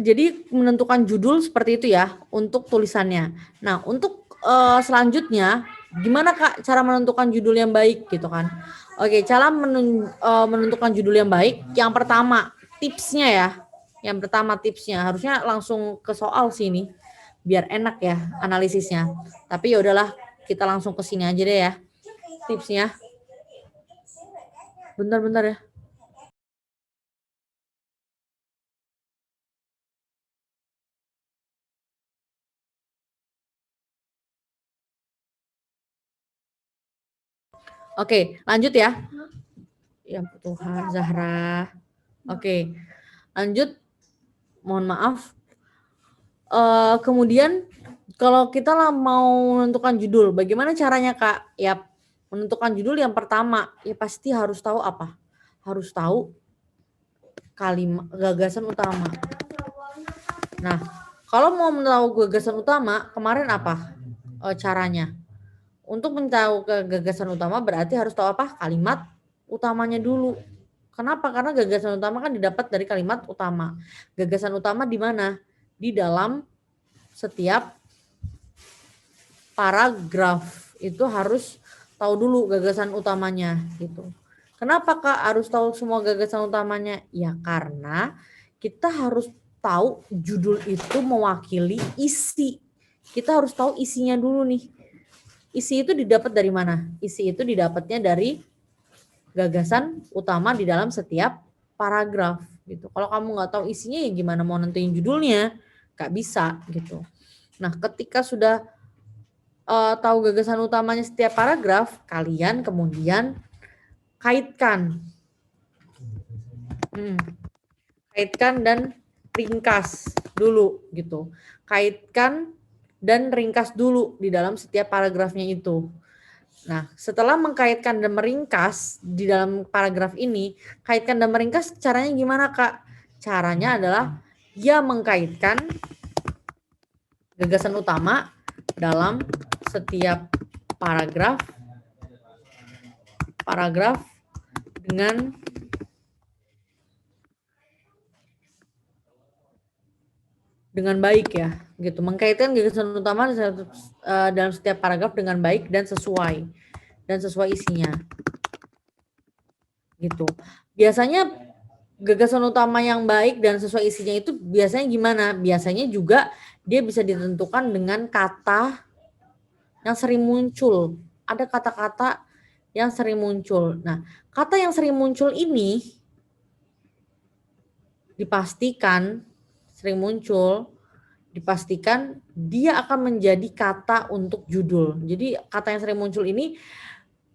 Jadi menentukan judul seperti itu ya untuk tulisannya. Nah, untuk selanjutnya gimana Kak cara menentukan judul yang baik gitu kan? Oke, cara menentukan judul yang baik, yang pertama tipsnya ya. Yang pertama tipsnya harusnya langsung ke soal sini biar enak ya analisisnya. Tapi ya udahlah, kita langsung ke sini aja deh ya. Tipsnya. Bentar-bentar ya. Oke, lanjut ya. Ya Tuhan, Zahra. Oke, lanjut. Mohon maaf. Kemudian kalau kita lah mau menentukan judul, bagaimana caranya Kak? Ya, menentukan judul yang pertama, ya pasti harus tahu apa? Harus tahu kalimat gagasan utama. Nah, kalau mau tahu gagasan utama, kemarin apa caranya? Untuk mencari gagasan utama berarti harus tahu apa? Kalimat utamanya dulu. Kenapa? Karena gagasan utama kan didapat dari kalimat utama. Gagasan utama di mana? Di dalam setiap paragraf. Itu harus tahu dulu gagasan utamanya gitu. Kenapa Kak harus tahu semua gagasan utamanya? Ya karena kita harus tahu judul itu mewakili isi. Kita harus tahu isinya dulu nih. Isi itu didapat dari mana? Isi itu didapatnya dari gagasan utama di dalam setiap paragraf gitu. Kalau kamu nggak tahu isinya ya gimana mau nentuin judulnya? Nggak bisa gitu. Nah, ketika sudah tahu gagasan utamanya setiap paragraf, kalian kemudian kaitkan. Kaitkan dan ringkas dulu gitu. Kaitkan dan ringkas dulu di dalam setiap paragrafnya itu. Nah, setelah mengkaitkan dan meringkas di dalam paragraf ini, kaitkan dan meringkas caranya gimana, Kak? Caranya adalah dia mengkaitkan gagasan utama dalam setiap paragraf dengan baik ya, gitu. Mengkaitkan gagasan utama dalam setiap paragraf dengan baik dan sesuai isinya. Gitu. Biasanya gagasan utama yang baik dan sesuai isinya itu biasanya gimana? Biasanya juga dia bisa ditentukan dengan kata yang sering muncul. Ada kata-kata yang sering muncul. Nah, kata yang sering muncul ini dipastikan sering muncul, dipastikan dia akan menjadi kata untuk judul. Jadi kata yang sering muncul ini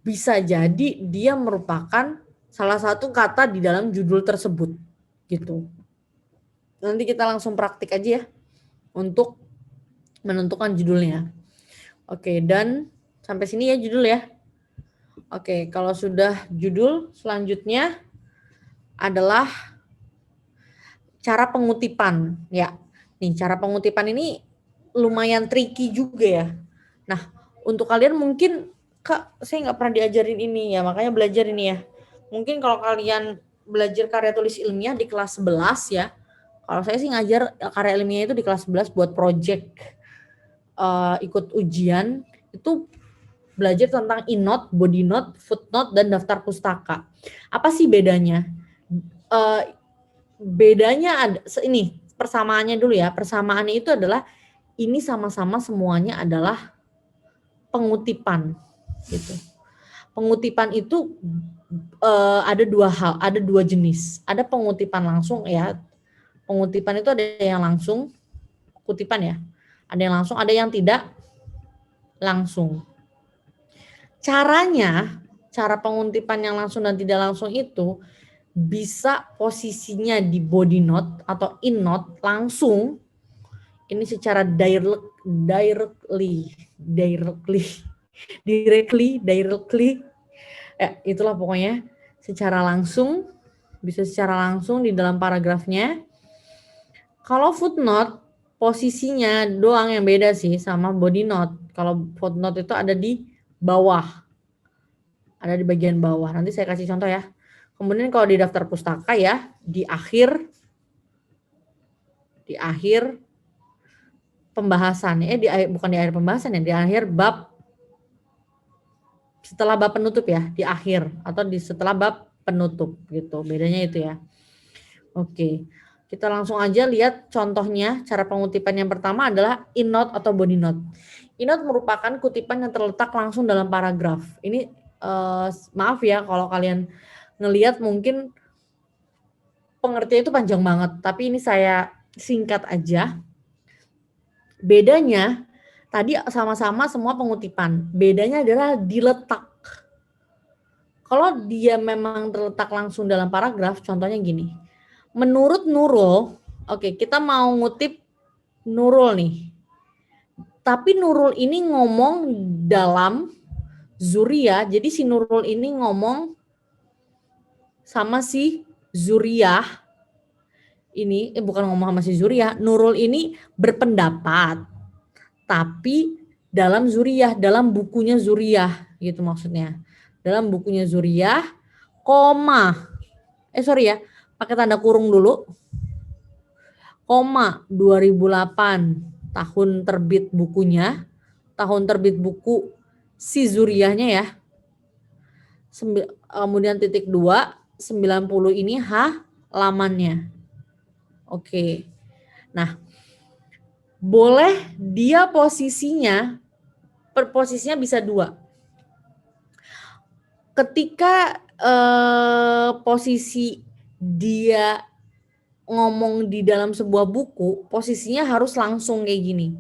bisa jadi dia merupakan salah satu kata di dalam judul tersebut gitu. Nanti kita langsung praktik aja ya untuk menentukan judulnya. Oke, dan sampai sini ya judul ya. Oke, kalau sudah judul, selanjutnya adalah cara pengutipan ya. Nih, cara pengutipan ini lumayan tricky juga ya. Nah, untuk kalian mungkin, Kak, saya nggak pernah diajarin ini ya, makanya belajar ini ya. Mungkin kalau kalian belajar karya tulis ilmiah di kelas 11 ya. Kalau saya sih ngajar karya ilmiah itu di kelas 11 buat project ikut ujian, itu belajar tentang e-note, body note, footnote, dan daftar pustaka. Apa sih bedanya? Bedanya ada ini, persamaannya dulu ya. Persamaannya itu adalah ini sama-sama semuanya adalah pengutipan gitu. Pengutipan itu ada dua hal, ada dua jenis. Ada pengutipan langsung ya. Pengutipan itu ada yang langsung, kutipan ya. Ada yang langsung, ada yang tidak langsung. Caranya, cara pengutipan yang langsung dan tidak langsung itu bisa posisinya di body note atau in note langsung. Ini secara directly. Itulah pokoknya secara langsung, bisa secara langsung di dalam paragrafnya. Kalau footnote posisinya doang yang beda sih sama body note. Kalau footnote itu ada di bawah, ada di bagian bawah. Nanti saya kasih contoh ya. Kemudian kalau di daftar pustaka ya di akhir pembahasan bukan di akhir pembahasan ya, di akhir bab, setelah bab penutup ya, di akhir atau setelah bab penutup gitu. Bedanya itu ya. Oke. Kita langsung aja lihat contohnya. Cara pengutipan yang pertama adalah in note atau body note. In note merupakan kutipan yang terletak langsung dalam paragraf. Ini maaf ya kalau kalian ngelihat mungkin pengertiannya itu panjang banget, tapi ini saya singkat aja. Bedanya tadi sama-sama semua pengutipan. Bedanya adalah diletak. Kalau dia memang terletak langsung dalam paragraf, contohnya gini. Menurut Nurul, oke, kita mau ngutip Nurul nih. Tapi Nurul ini ngomong dalam Zuriyah, jadi si Nurul ini ngomong sama si Zuriyah. Ini bukan ngomong sama si Zuriyah, Nurul ini berpendapat. Tapi dalam Zuriyah, dalam bukunya Zuriyah gitu maksudnya. Dalam bukunya Zuriyah, pakai tanda kurung dulu, 2008 tahun terbit bukunya, tahun terbit buku si Zuriyahnya ya, kemudian titik 2, 90 ini halamannya. Oke, nah boleh dia posisinya bisa 2. Ketika posisi dia ngomong di dalam sebuah buku, posisinya harus langsung kayak gini.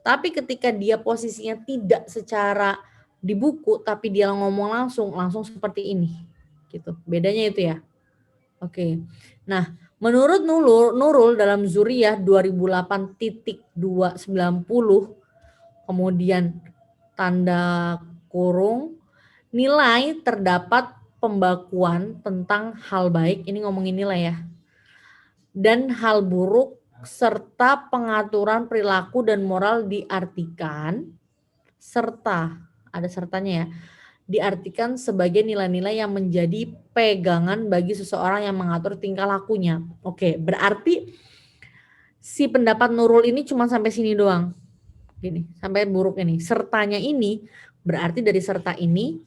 Tapi ketika dia posisinya tidak secara di buku, tapi dia ngomong langsung seperti ini. Gitu. Bedanya itu ya. Oke. Nah, menurut Nurul dalam Zuriyah 2008.290, kemudian tanda kurung, nilai terdapat pembakuan tentang hal baik, ini ngomongin nilai ya, dan hal buruk serta pengaturan perilaku dan moral diartikan, serta, ada sertanya ya, diartikan sebagai nilai-nilai yang menjadi pegangan bagi seseorang yang mengatur tingkah lakunya. Oke, berarti si pendapat Nurul ini cuma sampai sini doang. Gini, sampai buruk ini. Sertanya ini berarti dari serta ini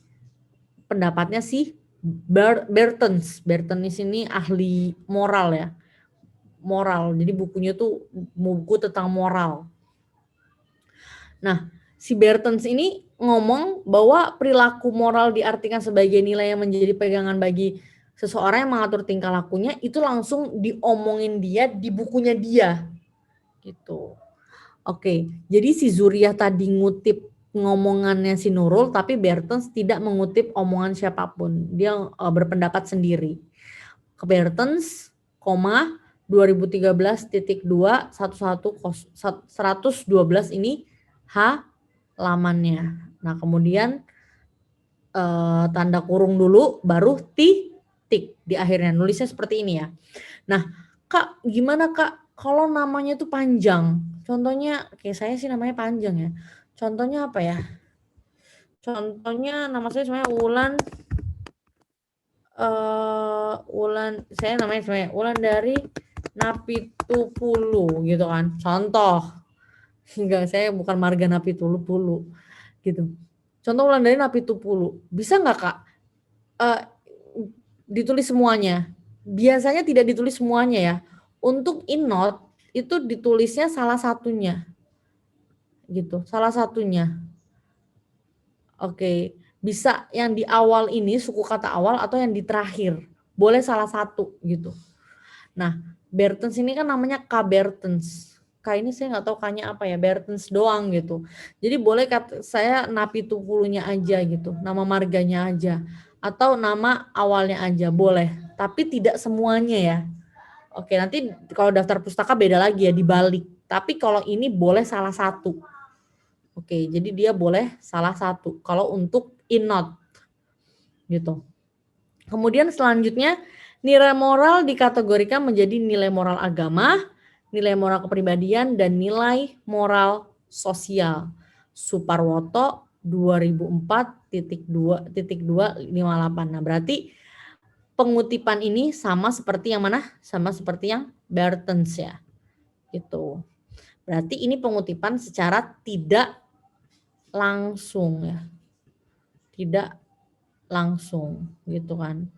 pendapatnya si Bertens. Bertens ini ahli moral ya. Moral. Jadi bukunya tuh buku tentang moral. Nah, si Bertens ini ngomong bahwa perilaku moral diartikan sebagai nilai yang menjadi pegangan bagi seseorang yang mengatur tingkah lakunya, itu langsung diomongin dia di bukunya dia. Gitu. Oke, jadi si Zuriyah tadi ngutip ngomongannya si Nurul, tapi Bertens tidak mengutip omongan siapapun. Dia berpendapat sendiri. Ke Bertens, 2013.2 112 ini halamannya. Nah, kemudian tanda kurung dulu, baru titik di akhirnya. Nulisnya seperti ini ya. Nah, Kak, gimana Kak kalau namanya itu panjang? Contohnya, kayak saya sih namanya panjang ya. Contohnya apa ya? Contohnya nama saya sebenarnya saya namanya sebenarnya Wulandari Napitupulu gitu kan. Contoh. Enggak, saya bukan marga Napitupulu gitu. Contoh Wulandari Napitupulu. Bisa nggak Kak ditulis semuanya? Biasanya tidak ditulis semuanya ya. Untuk in note itu ditulisnya salah satunya. Gitu, salah satunya. Oke, bisa yang di awal ini suku kata awal atau yang di terakhir. Boleh salah satu gitu. Nah, Bertens ini kan namanya K. Bertens. K ini saya nggak tahu K-nya apa ya, Bertens doang gitu. Jadi boleh saya Napitupulunya aja gitu, nama marganya aja. Atau nama awalnya aja, boleh. Tapi tidak semuanya ya. Oke, nanti kalau daftar pustaka beda lagi ya, dibalik. Tapi kalau ini boleh salah satu. Oke, jadi dia boleh salah satu. Kalau untuk in-note gitu. Kemudian selanjutnya nilai moral dikategorikan menjadi nilai moral agama, nilai moral kepribadian, dan nilai moral sosial. Suparwoto 2004.2.258. Nah, berarti pengutipan ini sama seperti yang mana? Sama seperti yang Bertens ya. Gitu. Berarti ini pengutipan secara tidak langsung ya. Tidak langsung gitu kan.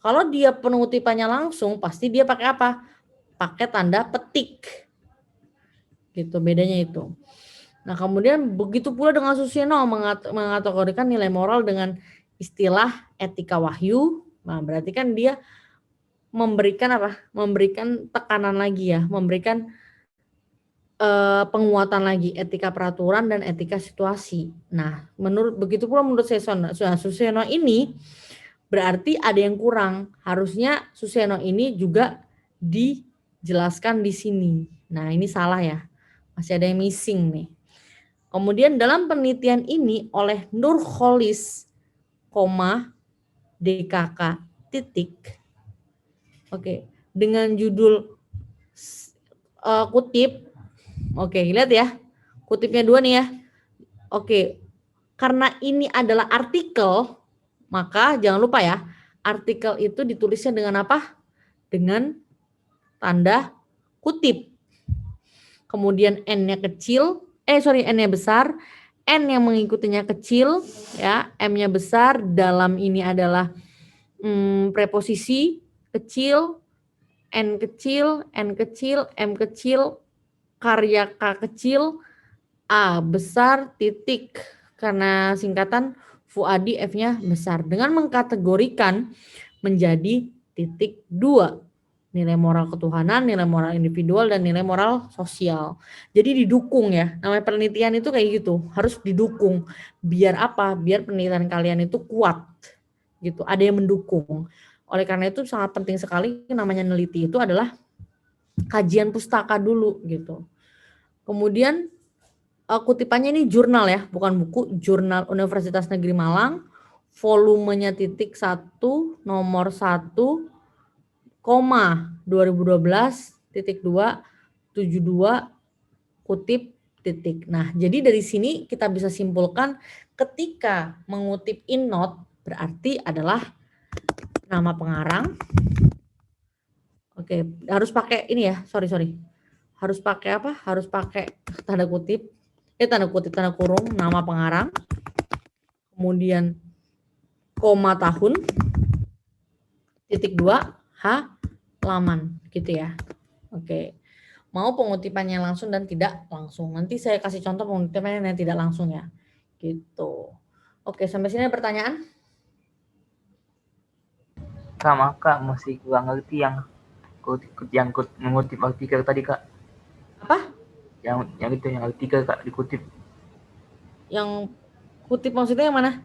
Kalau dia pengutipannya langsung, pasti dia pakai apa? Pakai tanda petik. Gitu, bedanya itu. Nah, kemudian begitu pula dengan Suseno mengategorikan nilai moral dengan istilah etika wahyu. Nah, berarti kan dia memberikan apa? Memberikan tekanan lagi ya, memberikan penguatan lagi etika peraturan dan etika situasi. Nah, begitu pula menurut Suseno ini berarti ada yang kurang. Harusnya Suseno ini juga dijelaskan di sini. Nah, ini salah ya. Masih ada yang missing nih. Kemudian dalam penelitian ini oleh Nurholis, DKK titik. Oke, dengan judul kutip. Oke, lihat ya. Kutipnya 2 nih ya. Oke. Karena ini adalah artikel, maka jangan lupa ya, artikel itu ditulisnya dengan apa? Dengan tanda kutip. Kemudian N-nya kecil, N-nya besar, N yang mengikutinya kecil, ya, M-nya besar, dalam ini adalah preposisi kecil, N kecil, N kecil, M kecil, karya K kecil, A besar, titik. Karena singkatan Fuadi F-nya besar. Dengan mengkategorikan menjadi titik 2. Nilai moral ketuhanan, nilai moral individual, dan nilai moral sosial. Jadi didukung ya. Namanya penelitian itu kayak gitu. Harus didukung. Biar apa? Biar penelitian kalian itu kuat. Gitu. Ada yang mendukung. Oleh karena itu sangat penting sekali namanya neliti itu adalah kajian pustaka dulu gitu. Kemudian kutipannya ini jurnal ya, bukan buku, jurnal Universitas Negeri Malang, volumenya titik 1, nomor 1, 2012, titik 2, 72, kutip, titik. Nah, jadi dari sini kita bisa simpulkan ketika mengutip in-note berarti adalah nama pengarang. Oke, harus pakai ini ya, sorry. Harus pakai apa? Harus pakai tanda kutip, tanda kurung, nama pengarang, kemudian koma tahun, titik 2, halaman, gitu ya. Oke, mau pengutipannya langsung dan tidak langsung. Nanti saya kasih contoh pengutipannya yang tidak langsung ya, gitu. Oke, sampai sini ada pertanyaan? Sama Kak, masih kurang ngerti yang mengutip artikel tadi Kak. Apa? Yang artikel Kak dikutip. Yang kutip maksudnya yang mana?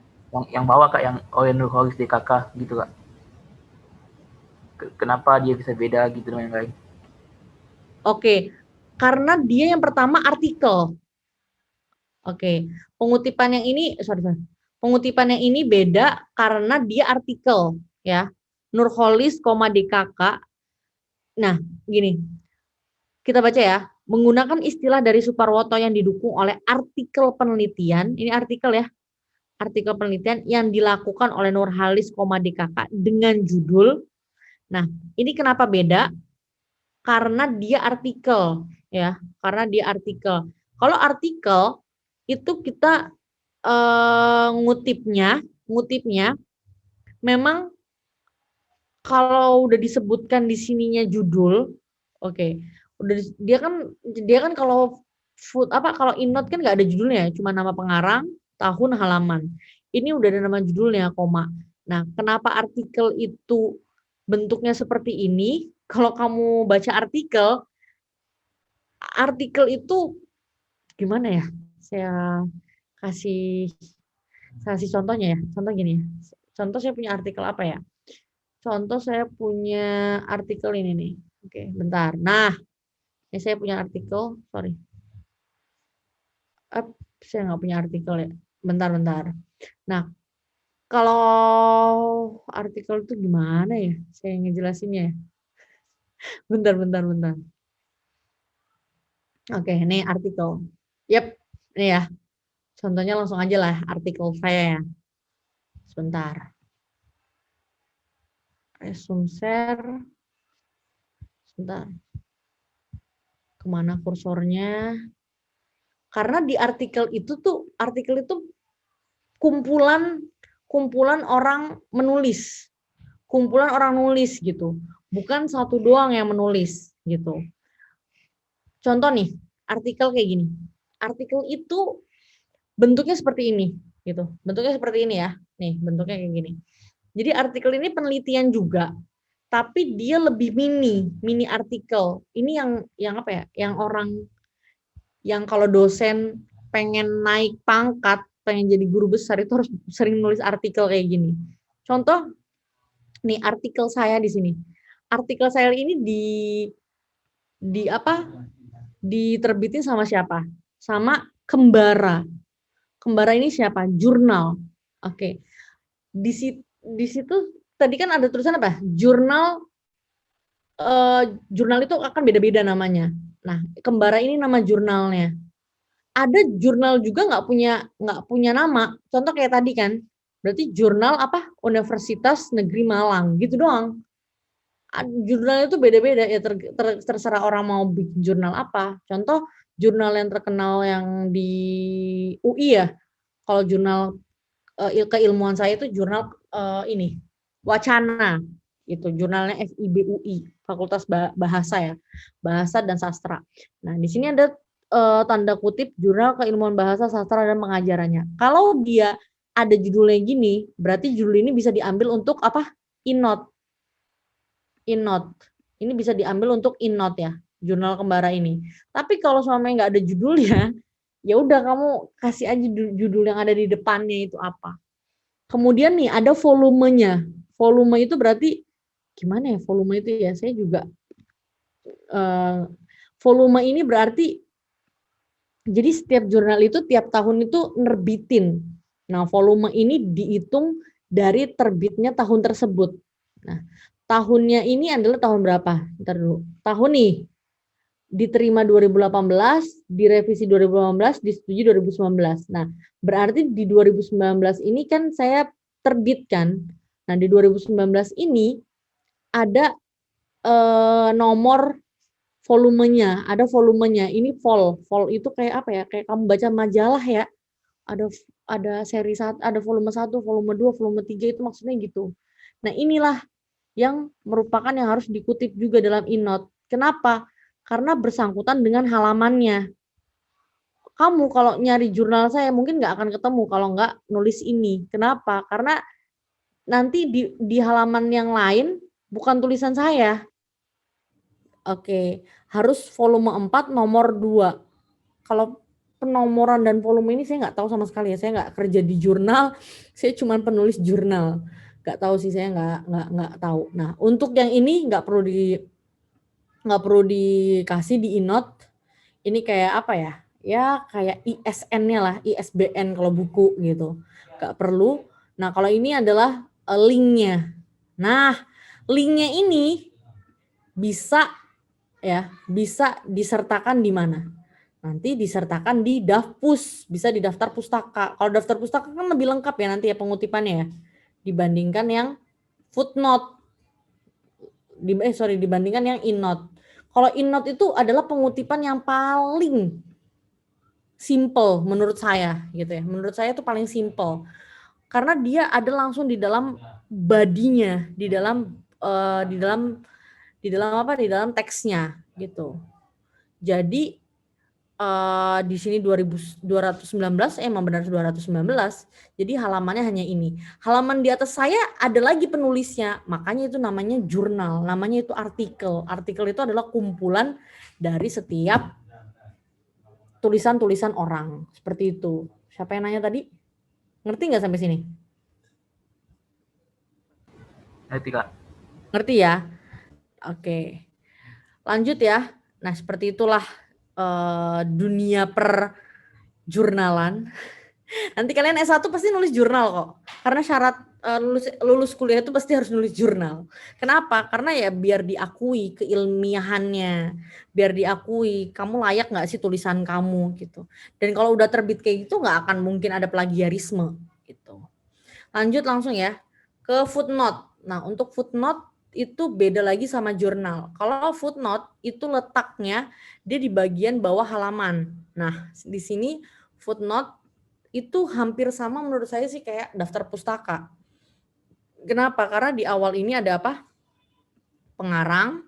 Yang bawah Kak, yang oleh Nurholis DKK gitu Kak. Kenapa dia bisa beda gitu dengan yang lain? Oke, karena dia yang pertama artikel. Oke, pengutipan yang ini, pengutipan yang ini beda karena dia artikel ya. Nurholis, DKK. Nah, gini. Kita baca ya. Menggunakan istilah dari Suparwoto yang didukung oleh artikel penelitian. Ini artikel ya. Artikel penelitian yang dilakukan oleh Nurholis, DKK dengan judul. Nah, ini kenapa beda? Karena dia artikel ya. Karena dia artikel. Kalau artikel itu kita ngutipnya memang kalau udah disebutkan di sininya judul, Oke. Dia kan kalau kalau EndNote kan nggak ada judulnya, cuma nama pengarang, tahun, halaman. Ini udah ada nama judulnya, koma. Nah, kenapa artikel itu bentuknya seperti ini? Kalau kamu baca artikel itu gimana ya? Saya kasih contohnya ya. Contoh gini ya. Contoh saya punya artikel apa ya? Contoh saya punya artikel ini nih. Oke, bentar. Nah, ini saya punya artikel, sorry. Saya nggak punya artikel ya. Bentar. Nah, kalau artikel itu gimana ya? Saya ngejelasinnya ya. Bentar. Oke, ini artikel. Yap, ini ya. Contohnya langsung aja lah artikel saya ya. Sebentar. Resume share. Sebentar. Kemana kursornya? Karena di artikel itu kumpulan orang menulis. Kumpulan orang nulis gitu. Bukan satu doang yang menulis gitu. Contoh nih, artikel kayak gini. Artikel itu bentuknya seperti ini gitu. Bentuknya seperti ini ya. Nih, bentuknya kayak gini. Jadi artikel ini penelitian juga, tapi dia lebih mini artikel. Ini yang apa ya? Yang orang yang kalau dosen pengen naik pangkat, pengen jadi guru besar itu harus sering nulis artikel kayak gini. Contoh nih artikel saya di sini. Artikel saya ini diterbitin sama siapa? Sama Kembara. Kembara ini siapa? Jurnal. Oke. Di situ tadi kan ada tulisan apa? Jurnal itu akan beda-beda namanya. Nah, Kembara ini nama jurnalnya. Ada jurnal juga nggak punya nama. Contoh kayak tadi kan. Berarti jurnal apa? Universitas Negeri Malang gitu doang. Jurnal itu beda-beda ya, terserah orang mau bikin jurnal apa. Contoh jurnal yang terkenal yang di UI ya. Kalau jurnal keilmuan saya itu jurnal ini Wacana itu jurnalnya FIB UI, Fakultas Bahasa ya, Bahasa dan Sastra. Nah di sini ada tanda kutip jurnal keilmuan bahasa, sastra dan pengajarannya. Kalau dia ada judulnya gini, berarti judul ini bisa diambil untuk apa? EndNote. Ini bisa diambil untuk EndNote ya, jurnal Kembara ini. Tapi kalau selama nggak ada judulnya, ya udah kamu kasih aja judul yang ada di depannya itu apa. Kemudian nih ada volumenya. Volume itu berarti gimana ya volume itu ya? Saya juga volume ini berarti jadi setiap jurnal itu tiap tahun itu nerbitin. Nah, volume ini dihitung dari terbitnya tahun tersebut. Nah, tahunnya ini adalah tahun berapa? Ntar dulu. Tahun nih diterima 2018, direvisi 2018, disetujui 2019. Nah, berarti di 2019 ini kan saya terbitkan. Nah, di 2019 ini ada nomor volumenya, ada volumenya. Ini vol itu kayak apa ya? Kayak kamu baca majalah ya. Ada seri 1, ada volume 1, volume 2, volume 3 itu maksudnya gitu. Nah, inilah yang merupakan yang harus dikutip juga dalam EndNote. Kenapa? Karena bersangkutan dengan halamannya. Kamu kalau nyari jurnal saya mungkin nggak akan ketemu kalau nggak nulis ini. Kenapa? Karena nanti di halaman yang lain bukan tulisan saya. Oke, harus volume 4 nomor 2. Kalau penomoran dan volume ini saya nggak tahu sama sekali ya. Saya nggak kerja di jurnal, saya cuma penulis jurnal. Nggak tahu sih, saya nggak tahu. Nah, untuk yang ini nggak perlu dikasih di EndNote. Ini kayak apa ya? Ya kayak ISN-nya lah, ISBN kalau buku gitu. Nggak perlu. Nah, kalau ini adalah link-nya. Nah, link-nya ini bisa disertakan di mana? Nanti disertakan di Dafpus, bisa di daftar pustaka. Kalau daftar pustaka kan lebih lengkap ya nanti ya pengutipannya ya, dibandingkan yang footnote. Dibandingkan yang EndNote. Kalau EndNote itu adalah pengutipan yang paling simple menurut saya gitu ya. Menurut saya itu paling simple. Karena dia ada langsung di dalam body-nya, di dalam teksnya gitu. Jadi di sini 219, emang benar 219. Jadi halamannya hanya ini. Halaman di atas saya ada lagi penulisnya, makanya itu namanya jurnal, namanya itu artikel. Artikel itu adalah kumpulan dari setiap tulisan-tulisan orang, seperti itu. Siapa yang nanya tadi? Ngerti nggak sampai sini? Ngerti Kak. Ngerti ya? Oke. Lanjut ya. Nah, seperti itulah dunia per jurnalan. Nanti kalian S1 pasti nulis jurnal kok. Karena syarat lulus kuliah itu pasti harus nulis jurnal. Kenapa? Karena ya biar diakui keilmiahannya. Biar diakui kamu layak nggak sih tulisan kamu gitu. Dan kalau udah terbit kayak gitu nggak akan mungkin ada plagiarisme gitu. Lanjut langsung ya ke footnote. Nah, untuk footnote itu beda lagi sama jurnal. Kalau footnote itu letaknya dia di bagian bawah halaman. Nah, di sini footnote itu hampir sama menurut saya sih kayak daftar pustaka. Kenapa? Karena di awal ini ada apa? Pengarang.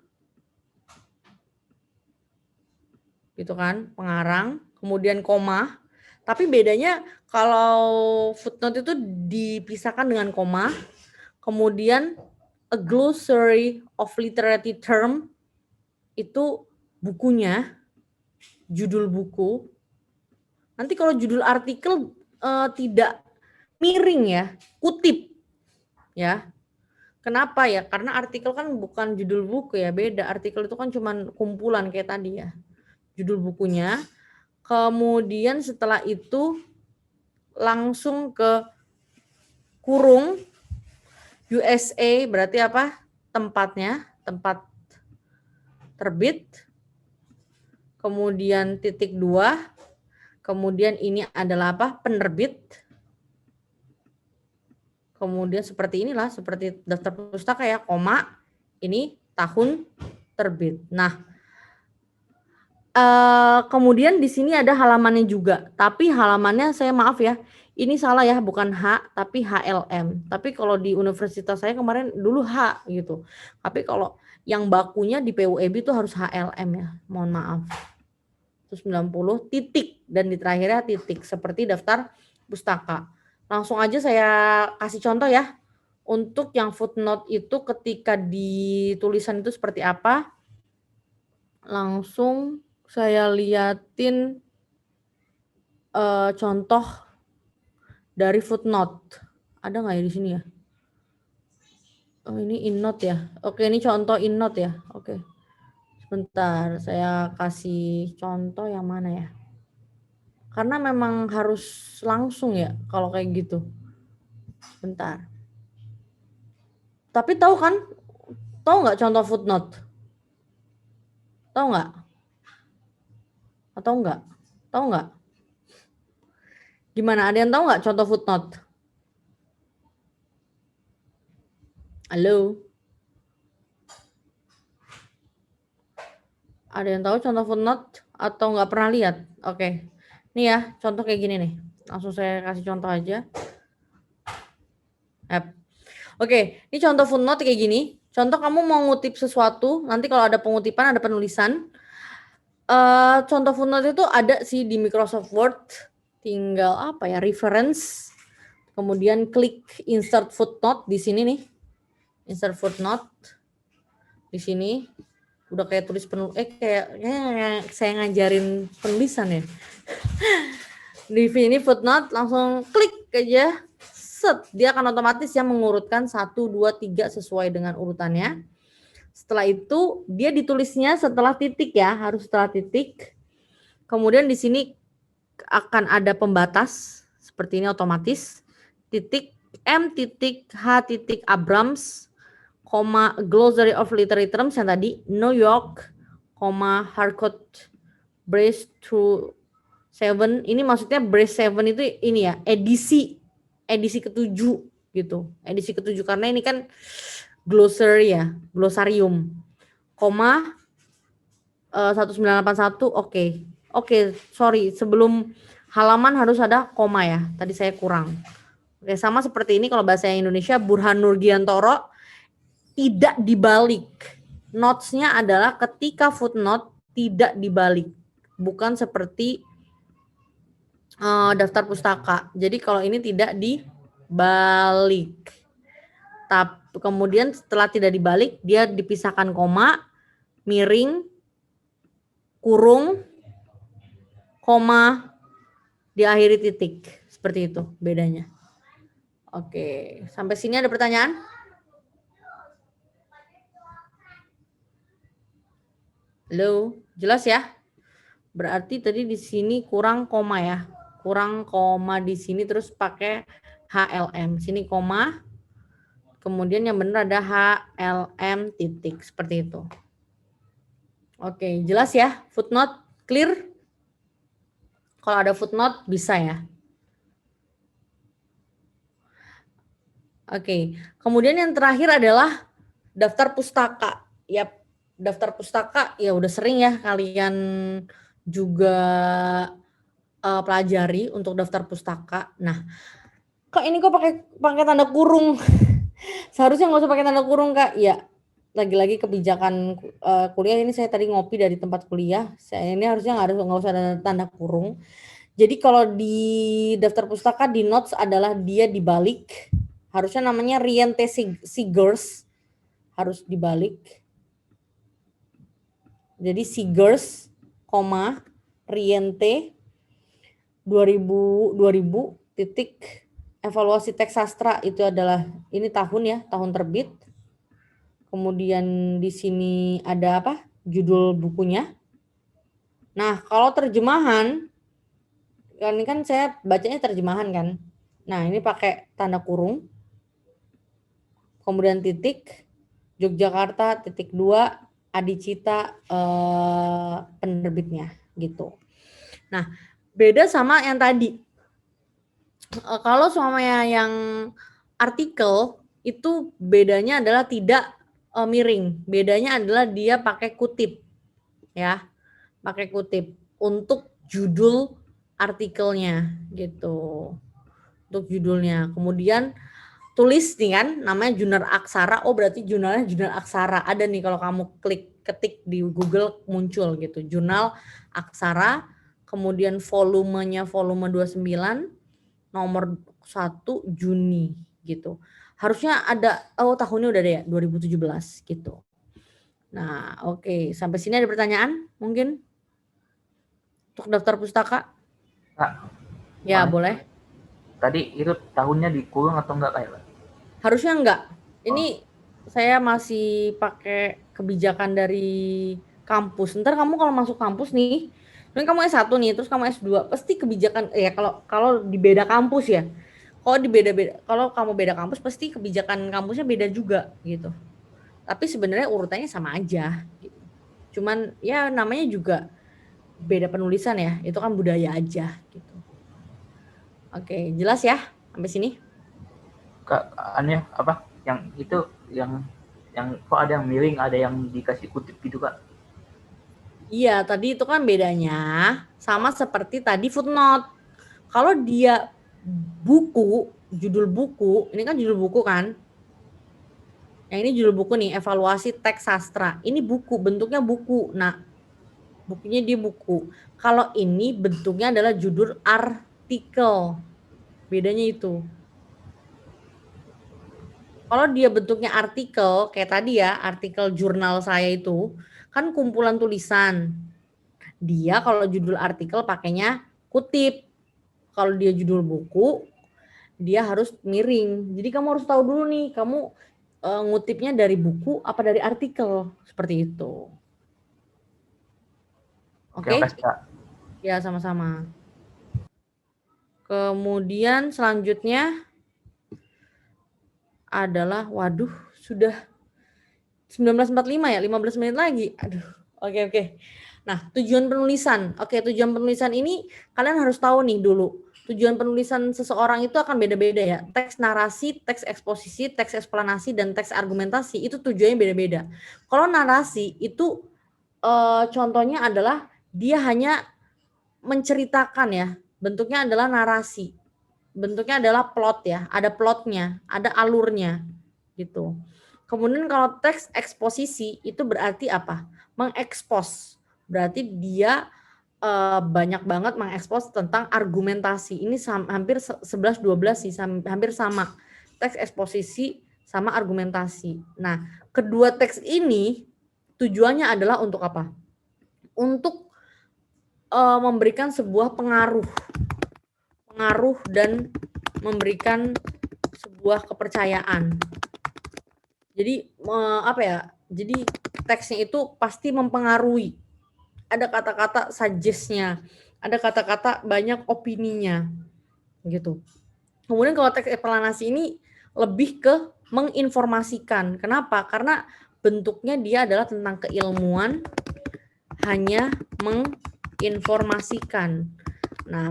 Gitu kan? Pengarang, kemudian koma. Tapi bedanya kalau footnote itu dipisahkan dengan koma, kemudian a glossary of literary term itu bukunya, judul buku. Nanti kalau judul artikel tidak miring ya, kutip ya. Kenapa ya? Karena artikel kan bukan judul buku ya, beda. Artikel itu kan cuman kumpulan kayak tadi ya. Judul bukunya. Kemudian setelah itu langsung ke kurung USA, berarti apa? Tempatnya, tempat terbit. Kemudian titik 2. Kemudian ini adalah apa? Penerbit. Kemudian seperti inilah, seperti daftar pustaka ya, koma. Ini tahun terbit. Nah, kemudian di sini ada halamannya juga. Tapi halamannya saya maaf ya, ini salah ya, bukan H tapi HLM. Tapi kalau di universitas saya kemarin dulu H gitu. Tapi kalau yang bakunya di PUEB itu harus HLM ya. Mohon maaf. 190 titik dan di terakhirnya titik seperti daftar pustaka. Langsung aja saya kasih contoh ya. Untuk yang footnote itu ketika di tulisan itu seperti apa? Langsung saya liatin contoh dari footnote. Ada nggak ya di sini ya? Oh ini innote ya. Oke ini contoh innote ya. Oke. Sebentar saya kasih contoh yang mana ya. Karena memang harus langsung ya kalau kayak gitu. Sebentar. Tapi tahu kan? Tahu nggak contoh footnote? Tahu nggak? Atau enggak? Tahu nggak? Gimana? Ada yang tahu nggak contoh footnote? Halo? Ada yang tahu contoh footnote atau nggak pernah lihat? Oke. Nih ya, contoh kayak gini nih. Langsung saya kasih contoh aja. Oke, ini contoh footnote kayak gini. Contoh kamu mau ngutip sesuatu, nanti kalau ada pengutipan, ada penulisan. Contoh footnote itu ada sih di Microsoft Word. Tinggal apa ya, reference. Kemudian klik insert footnote di sini nih. Insert footnote. Di sini. Udah kayak tulis kayak saya ngajarin penulisan ya. Di sini footnote langsung klik aja. Set, dia akan otomatis ya mengurutkan 1, 2, 3 sesuai dengan urutannya. Setelah itu dia ditulisnya setelah titik ya, harus setelah titik. Kemudian di sini akan ada pembatas seperti ini otomatis. Titik M titik H titik Abrams, glossary of literary terms yang tadi, New York, Harcourt, Brace 7. Ini maksudnya Brace 7 itu ini ya, edisi ke-7 gitu. Edisi ke-7 karena ini kan glossary ya, glossarium. 1981, oke, sorry, sebelum halaman harus ada koma ya. Tadi saya kurang. Oke, sama seperti ini kalau bahasa Indonesia Burhan Nurgiantoro tidak dibalik. Notes-nya adalah ketika footnote tidak dibalik, bukan seperti daftar pustaka. Jadi kalau ini tidak dibalik. Tapi kemudian setelah tidak dibalik, dia dipisahkan koma, miring, kurung, koma, diakhiri titik. Seperti itu bedanya. Oke, sampai sini ada pertanyaan? Halo, jelas ya? Berarti tadi di sini kurang koma ya. Kurang koma di sini terus pakai HLM. Sini koma. Kemudian yang benar ada HLM titik seperti itu. Oke, jelas ya? Footnote clear? Kalau ada footnote bisa ya. Oke, kemudian yang terakhir adalah daftar pustaka. Yap, daftar pustaka ya udah sering ya kalian juga pelajari untuk daftar pustaka. Nah, kok ini kok pakai tanda kurung? Seharusnya nggak usah pakai tanda kurung, Kak. Ya, lagi-lagi kebijakan kuliah ini saya tadi ngopi dari tempat kuliah. Saya ini harusnya nggak usah ada tanda kurung. Jadi kalau di daftar pustaka di notes adalah dia dibalik. Harusnya namanya Riente Sigurs. Harus dibalik. Jadi Sigurs, Riente 2000 titik evaluasi teks sastra itu adalah ini tahun ya, tahun terbit. Kemudian di sini ada apa? Judul bukunya. Nah, kalau terjemahan kan saya bacanya terjemahan kan. Nah, ini pakai tanda kurung. Kemudian titik Yogyakarta titik 2 Adicita penerbitnya gitu. Nah, beda sama yang tadi. Kalau semuanya yang artikel itu bedanya adalah tidak miring. Bedanya adalah dia pakai kutip. Ya. Pakai kutip untuk judul artikelnya gitu. Untuk judulnya. Kemudian tulis nih kan namanya jurnal aksara. Oh berarti jurnalnya jurnal aksara. Ada nih kalau kamu ketik di Google muncul gitu. Jurnal aksara. Kemudian volumenya volume 29. Nomor 1 Juni gitu. Harusnya ada, tahunnya udah ada ya 2017 gitu. Nah oke. Sampai sini ada pertanyaan mungkin? Untuk daftar pustaka? Kak, Ya mana? boleh. Tadi itu tahunnya dikurung atau enggak kayak Pak? Harusnya enggak. Ini saya masih pakai kebijakan dari kampus. Ntar kamu kalau masuk kampus nih, kan kamu S1 nih, terus kamu S2, pasti kebijakan ya kalau di beda kampus ya. Kalau kamu beda kampus pasti kebijakan kampusnya beda juga gitu. Tapi sebenarnya urutannya sama aja gitu. Cuman ya namanya juga beda penulisan ya. Itu kan budaya aja gitu. Oke, jelas ya sampai sini? Kak, aneh apa? Yang itu yang kok ada yang miring, ada yang dikasih kutip gitu, Kak? Iya, tadi itu kan bedanya sama seperti tadi footnote. Kalau dia buku, judul buku, ini kan judul buku kan? Yang ini judul buku nih, evaluasi teks sastra. Ini buku, bentuknya buku. Nah, bukunya dia buku. Kalau ini bentuknya adalah judul artikel. Bedanya itu. Kalau dia bentuknya artikel, kayak tadi ya, artikel jurnal saya itu, kan kumpulan tulisan. Dia kalau judul artikel pakainya kutip. Kalau dia judul buku, dia harus miring. Jadi kamu harus tahu dulu nih, kamu ngutipnya dari buku apa dari artikel. Seperti itu. Oke? Kak. Ya, sama-sama. Kemudian selanjutnya adalah, waduh, sudah 19.45 ya, 15 menit lagi. Aduh, oke. Nah, tujuan penulisan. Oke, tujuan penulisan ini kalian harus tahu nih dulu. Tujuan penulisan seseorang itu akan beda-beda ya. Teks narasi, teks eksposisi, teks eksplanasi, dan teks argumentasi itu tujuannya beda-beda. Kalau narasi itu contohnya adalah dia hanya menceritakan ya. Bentuknya adalah narasi. Bentuknya adalah plot ya. Ada plotnya, ada alurnya gitu. Kemudian kalau teks eksposisi itu berarti apa? Mengekspos. Berarti dia banyak banget mengekspos tentang argumentasi. Ini hampir 11-12 sih, hampir sama. Teks eksposisi sama argumentasi. Nah, kedua teks ini tujuannya adalah untuk apa? Untuk memberikan sebuah pengaruh dan memberikan sebuah kepercayaan. Jadi apa ya? Jadi teksnya itu pasti mempengaruhi. Ada kata-kata suggest-nya, ada kata-kata banyak opininya, gitu. Kemudian kalau teks eksplanasi ini lebih ke menginformasikan. Kenapa? Karena bentuknya dia adalah tentang keilmuan, hanya menginformasikan. Nah,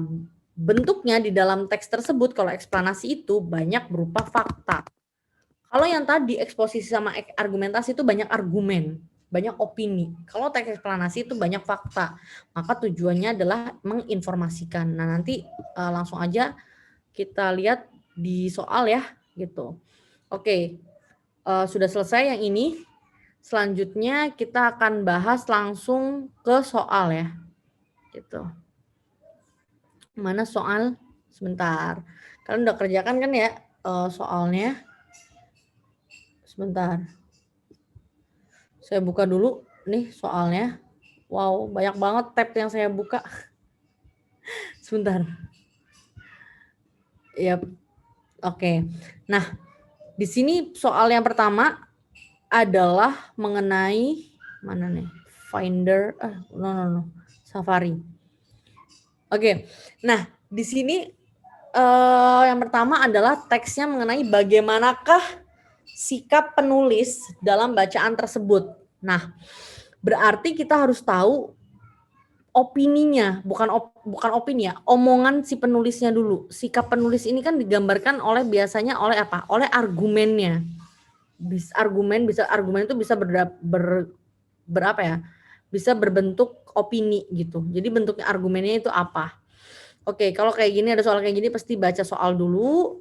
bentuknya di dalam teks tersebut kalau eksplanasi itu banyak berupa fakta. Kalau yang tadi eksposisi sama argumentasi itu banyak argumen, banyak opini. Kalau teks eksplanasi itu banyak fakta. Maka tujuannya adalah menginformasikan. Nah, nanti langsung aja kita lihat di soal ya, gitu. Oke, sudah selesai yang ini. Selanjutnya kita akan bahas langsung ke soal ya, gitu. Mana soal? Sebentar. Kalian udah kerjakan kan ya soalnya? Sebentar. Saya buka dulu nih soalnya. Wow, banyak banget tab yang saya buka. Sebentar. Yap. Oke. Nah, di sini soal yang pertama adalah mengenai mana nih? Finder, no. Safari. Oke. Nah, di sini yang pertama adalah teksnya mengenai bagaimanakah sikap penulis dalam bacaan tersebut. Nah, berarti kita harus tahu opininya, bukan opini ya, omongan si penulisnya dulu. Sikap penulis ini kan digambarkan biasanya oleh apa? Oleh argumennya. Argumen itu bisa berapa ya? Bisa berbentuk opini gitu. Jadi bentuknya argumennya itu apa? Oke, kalau kayak gini ada soal kayak gini pasti baca soal dulu,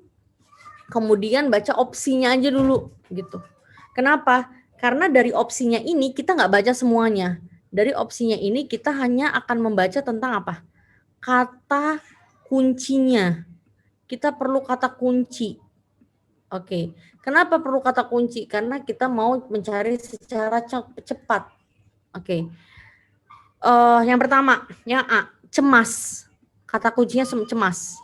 kemudian baca opsinya aja dulu gitu. Kenapa? Karena dari opsinya ini kita nggak baca semuanya. Dari opsinya ini kita hanya akan membaca tentang apa? Kata kuncinya. Kita perlu kata kunci. Oke. Kenapa perlu kata kunci? Karena kita mau mencari secara cepat. Oke. Yang pertama, yang A, cemas. Kata kuncinya cemas.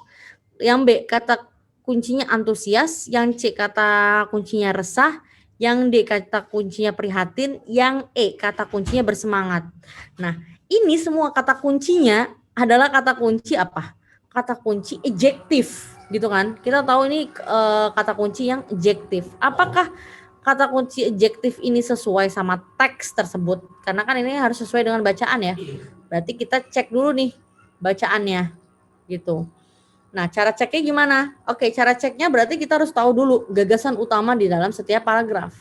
Yang B, kata kuncinya antusias. Yang C, kata kuncinya resah. Yang D, kata kuncinya prihatin. Yang E, kata kuncinya bersemangat. Nah, ini semua kata kuncinya adalah kata kunci apa? Kata kunci ejektif, gitu kan? Kita tahu ini kata kunci yang ejektif. Apakah kata kunci ejektif ini sesuai sama teks tersebut? Karena kan ini harus sesuai dengan bacaan ya. Berarti kita cek dulu nih bacaannya, gitu. Nah, cara ceknya gimana? Oke, cara ceknya berarti kita harus tahu dulu gagasan utama di dalam setiap paragraf.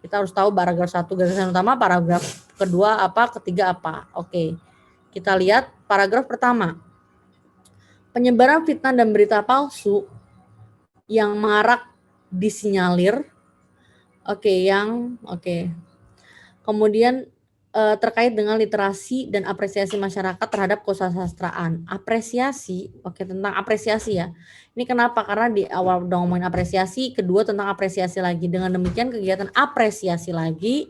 Kita harus tahu paragraf 1 gagasan utama, paragraf kedua apa, ketiga apa. Oke, kita lihat paragraf pertama. Penyebaran fitnah dan berita palsu yang marak disinyalir. Kemudian terkait dengan literasi dan apresiasi masyarakat terhadap kesusastraan. Apresiasi, tentang apresiasi ya. Ini kenapa? Karena di awal udah ngomongin apresiasi, kedua tentang apresiasi lagi. Dengan demikian kegiatan apresiasi lagi,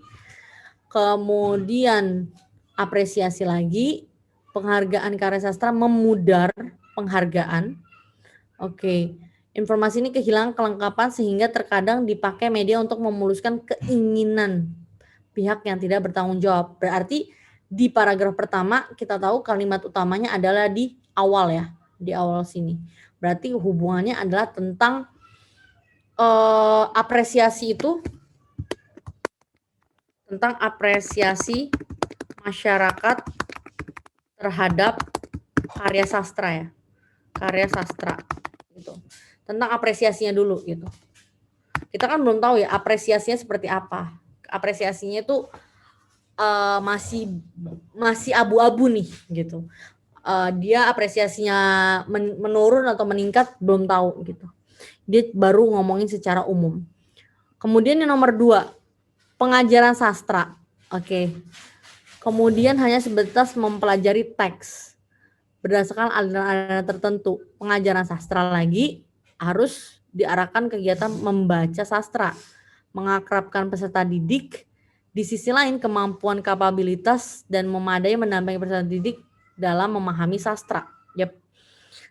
kemudian apresiasi lagi, penghargaan karya sastra memudar penghargaan. Informasi ini kehilangan kelengkapan sehingga terkadang dipakai media untuk memuluskan keinginan pihak yang tidak bertanggung jawab. Berarti di paragraf pertama kita tahu kalimat utamanya adalah di awal ya, di awal sini. Berarti hubungannya adalah tentang apresiasi itu, tentang apresiasi masyarakat terhadap karya sastra ya, karya sastra gitu. Tentang apresiasinya dulu gitu. Kita kan belum tahu ya apresiasinya seperti apa. Apresiasinya itu masih abu-abu nih gitu. Dia apresiasinya menurun atau meningkat belum tahu gitu. Dia baru ngomongin secara umum. Kemudian yang nomor 2, pengajaran sastra. Oke. Kemudian hanya sebatas mempelajari teks berdasarkan aliran-aliran tertentu. Pengajaran sastra lagi harus diarahkan kegiatan membaca sastra, mengakrabkan peserta didik. Di sisi lain, kemampuan kapabilitas dan memadai mendampingi peserta didik dalam memahami sastra. Yep.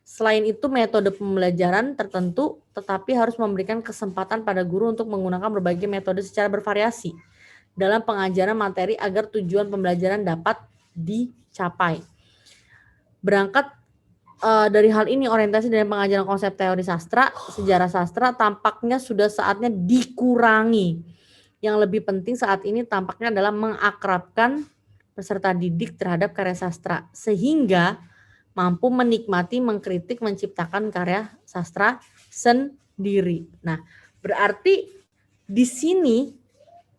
Selain itu, metode pembelajaran tertentu tetapi harus memberikan kesempatan pada guru untuk menggunakan berbagai metode secara bervariasi dalam pengajaran materi agar tujuan pembelajaran dapat dicapai. Berangkat dari hal ini, orientasi dari pengajaran konsep teori sastra, sejarah sastra tampaknya sudah saatnya dikurangi. Yang lebih penting saat ini tampaknya adalah mengakrabkan peserta didik terhadap karya sastra sehingga mampu menikmati, mengkritik, menciptakan karya sastra sendiri. Nah, berarti di sini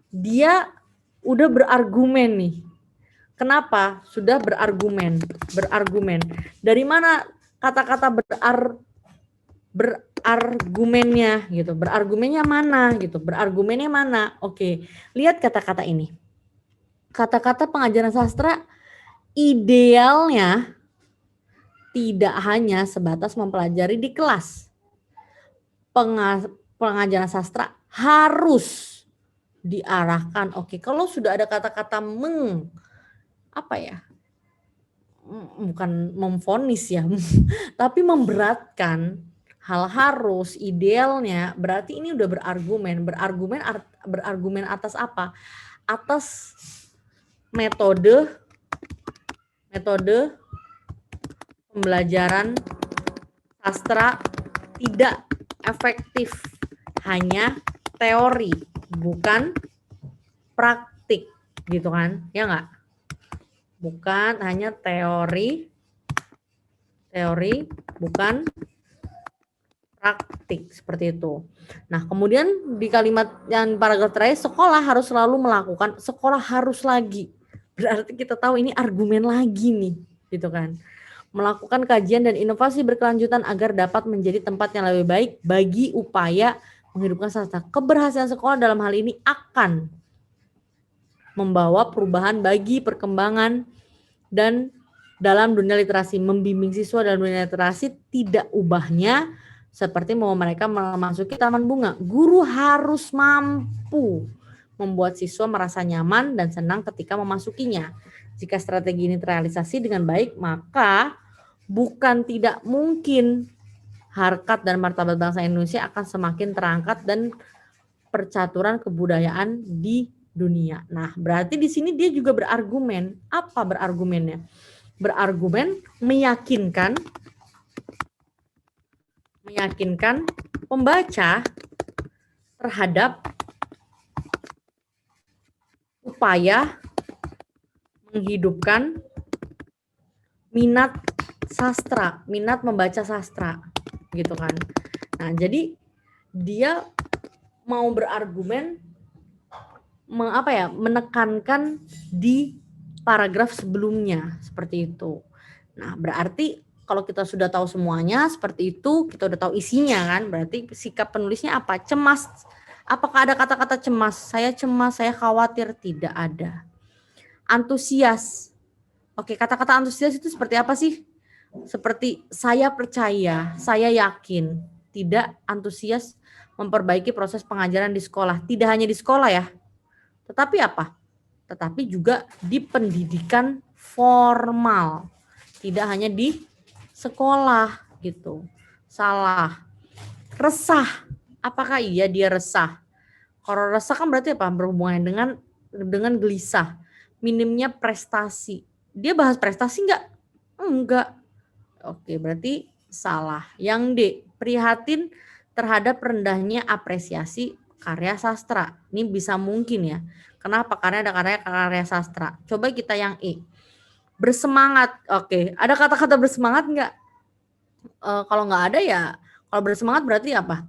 dia udah berargumen nih. Kenapa? Sudah berargumen. Dari mana kata-kata berargumennya gitu? Berargumennya mana? Oke, lihat kata-kata ini. Kata-kata pengajaran sastra idealnya tidak hanya sebatas mempelajari di kelas. Pengajaran sastra harus diarahkan. Oke, kalau sudah ada kata-kata bukan memvonis ya, tapi memberatkan, hal harus, idealnya, berarti ini udah berargumen atas apa? Atas metode pembelajaran sastra tidak efektif, hanya teori, bukan praktik, gitu kan? Ya nggak? Bukan hanya teori, bukan praktik, seperti itu. Nah, kemudian di kalimat yang paragraf terakhir, sekolah harus selalu melakukan, sekolah harus lagi. Berarti kita tahu ini argumen lagi nih, gitu kan. Melakukan kajian dan inovasi berkelanjutan agar dapat menjadi tempat yang lebih baik bagi upaya menghidupkan sastra. Keberhasilan sekolah dalam hal ini akan membawa perubahan bagi perkembangan dan dalam dunia literasi, membimbing siswa dalam dunia literasi tidak ubahnya seperti mau mereka memasuki taman bunga. Guru harus mampu membuat siswa merasa nyaman dan senang ketika memasukinya. Jika strategi ini terrealisasi dengan baik, maka bukan tidak mungkin harkat dan martabat bangsa Indonesia akan semakin terangkat dan percaturan kebudayaan di dunia. Nah, berarti di sini dia juga berargumen. Apa berargumennya? Berargumen meyakinkan pembaca terhadap upaya menghidupkan minat sastra, minat membaca sastra, gitu kan. Nah, jadi dia mau berargumen menekankan di paragraf sebelumnya seperti itu. Nah, berarti kalau kita sudah tahu semuanya seperti itu, kita udah tahu isinya kan, berarti sikap penulisnya apa? Cemas. Apakah ada kata-kata cemas? Saya cemas, saya khawatir, tidak ada. Antusias. Oke, kata-kata antusias itu seperti apa sih? Seperti saya percaya, saya yakin, tidak antusias memperbaiki proses pengajaran di sekolah. Tidak hanya di sekolah ya, tetapi apa? Tetapi juga di pendidikan formal. Tidak hanya di sekolah gitu. Salah. Resah. Apakah iya dia resah? Kalau resah kan berarti apa? Berhubungan dengan gelisah. Minimnya prestasi. Dia bahas prestasi enggak? Enggak. Oke, berarti salah. Yang D, prihatin terhadap rendahnya apresiasi karya sastra. Ini bisa mungkin ya. Kenapa? Karena ada karya sastra. Coba kita yang E. Bersemangat. Oke, ada kata-kata bersemangat enggak? Kalau enggak ada ya, kalau bersemangat berarti apa?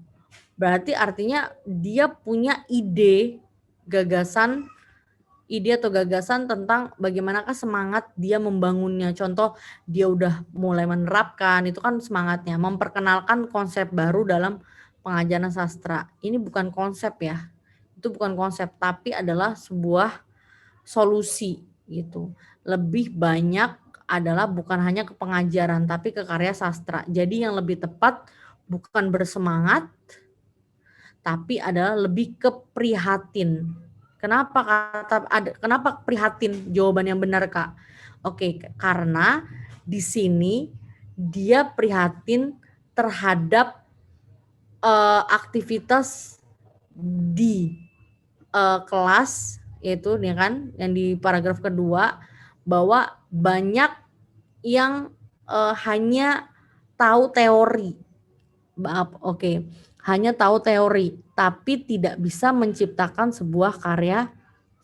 Berarti artinya dia punya ide atau gagasan tentang bagaimanakah semangat dia membangunnya. Contoh, dia udah mulai menerapkan, itu kan semangatnya. Memperkenalkan konsep baru dalam pengajaran sastra. Ini bukan konsep ya. itu bukan konsep, tapi adalah sebuah solusi gitu. Lebih banyak adalah bukan hanya ke pengajaran, tapi ke karya sastra. Jadi yang lebih tepat bukan bersemangat, tapi adalah lebih ke prihatin. Kenapa prihatin? Jawaban yang benar, Kak. Oke, karena di sini dia prihatin terhadap aktivitas di kelas, yaitu ya kan yang di paragraf kedua, bahwa banyak yang hanya tahu teori. Oke, hanya tahu teori, tapi tidak bisa menciptakan sebuah karya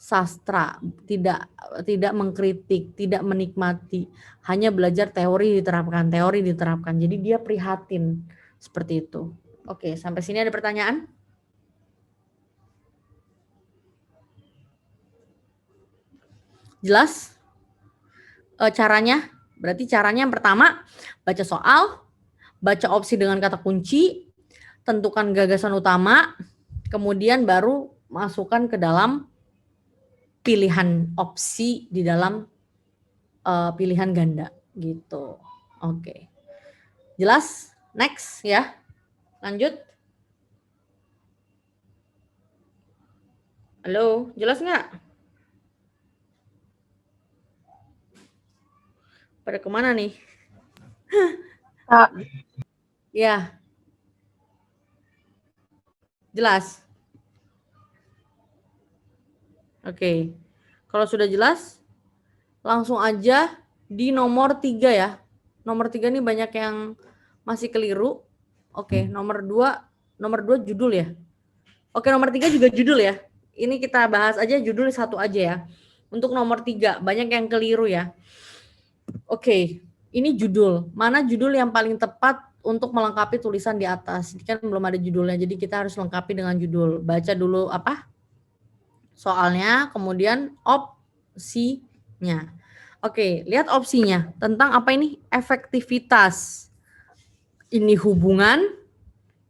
sastra, tidak mengkritik, tidak menikmati, hanya belajar teori diterapkan. Jadi dia prihatin seperti itu. Oke, sampai sini ada pertanyaan? Jelas? Caranya? Berarti caranya yang pertama, baca soal, baca opsi dengan kata kunci, tentukan gagasan utama, kemudian baru masukkan ke dalam pilihan opsi di dalam pilihan ganda gitu. Oke. Jelas? Next ya. Lanjut. Halo, jelas nggak? Pada kemana nih? Kak. Ya. Jelas? Oke. Kalau sudah jelas, langsung aja di nomor 3 ya. Nomor 3 nih banyak yang masih keliru. Oke, nomor 2 judul ya. Oke, nomor 3 juga judul ya. Ini kita bahas aja judul satu aja ya. Untuk nomor 3, banyak yang keliru ya. Oke, ini judul. Mana judul yang paling tepat untuk melengkapi tulisan di atas? Ini kan belum ada judulnya, jadi kita harus lengkapi dengan judul. Baca dulu apa? Soalnya, kemudian opsinya. Oke, lihat opsinya. Tentang apa ini? Efektivitas. Ini hubungan,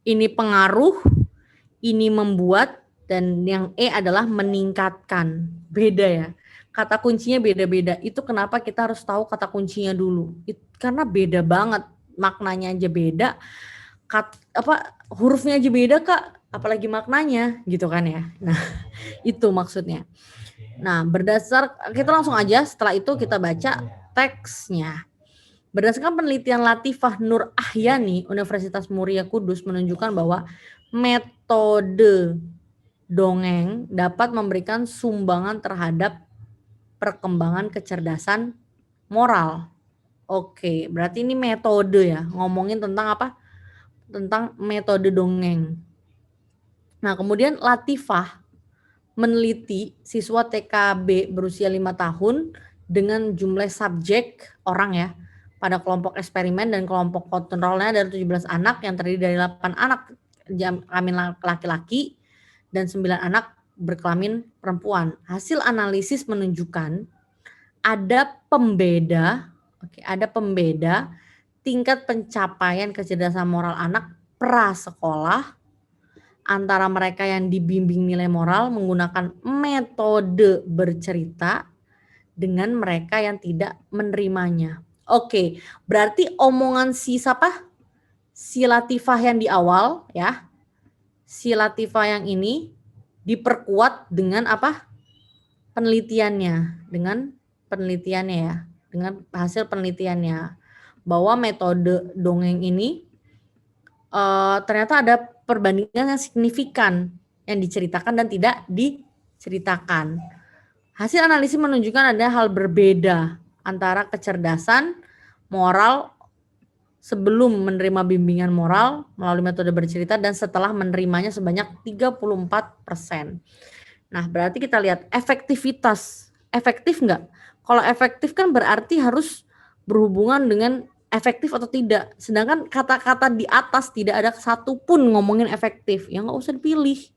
ini pengaruh, ini membuat, dan yang E adalah meningkatkan. Beda ya. Kata kuncinya beda-beda. Itu kenapa kita harus tahu kata kuncinya dulu. Karena beda banget. Maknanya aja beda. Hurufnya aja beda, Kak. Apalagi maknanya gitu kan ya. Nah, itu maksudnya. Nah, kita langsung aja setelah itu kita baca teksnya. Berdasarkan penelitian Latifah Nur Ahyani, Universitas Muria Kudus menunjukkan bahwa metode dongeng dapat memberikan sumbangan terhadap perkembangan kecerdasan moral. Oke, berarti ini metode ya, ngomongin tentang apa? Tentang metode dongeng. Nah, kemudian Latifah meneliti siswa TKB berusia 5 tahun dengan jumlah subjek orang ya, pada kelompok eksperimen dan kelompok kontrolnya dari 17 anak yang terdiri dari 8 anak kelamin laki-laki dan 9 anak berkelamin perempuan. Hasil analisis menunjukkan ada pembeda tingkat pencapaian kecerdasan moral anak prasekolah antara mereka yang dibimbing nilai moral menggunakan metode bercerita dengan mereka yang tidak menerimanya. Oke, berarti omongan si Latifah yang di awal ya. Si Latifah yang ini diperkuat dengan apa? Penelitiannya, dengan hasil penelitiannya bahwa metode dongeng ini ternyata ada perbandingan yang signifikan yang diceritakan dan tidak diceritakan. Hasil analisis menunjukkan ada hal berbeda antara kecerdasan moral sebelum menerima bimbingan moral melalui metode bercerita dan setelah menerimanya sebanyak 34%. Nah, berarti kita lihat efektivitas. Efektif nggak? Kalau efektif kan berarti harus berhubungan dengan efektif atau tidak. Sedangkan kata-kata di atas tidak ada satupun ngomongin efektif. Ya nggak usah dipilih.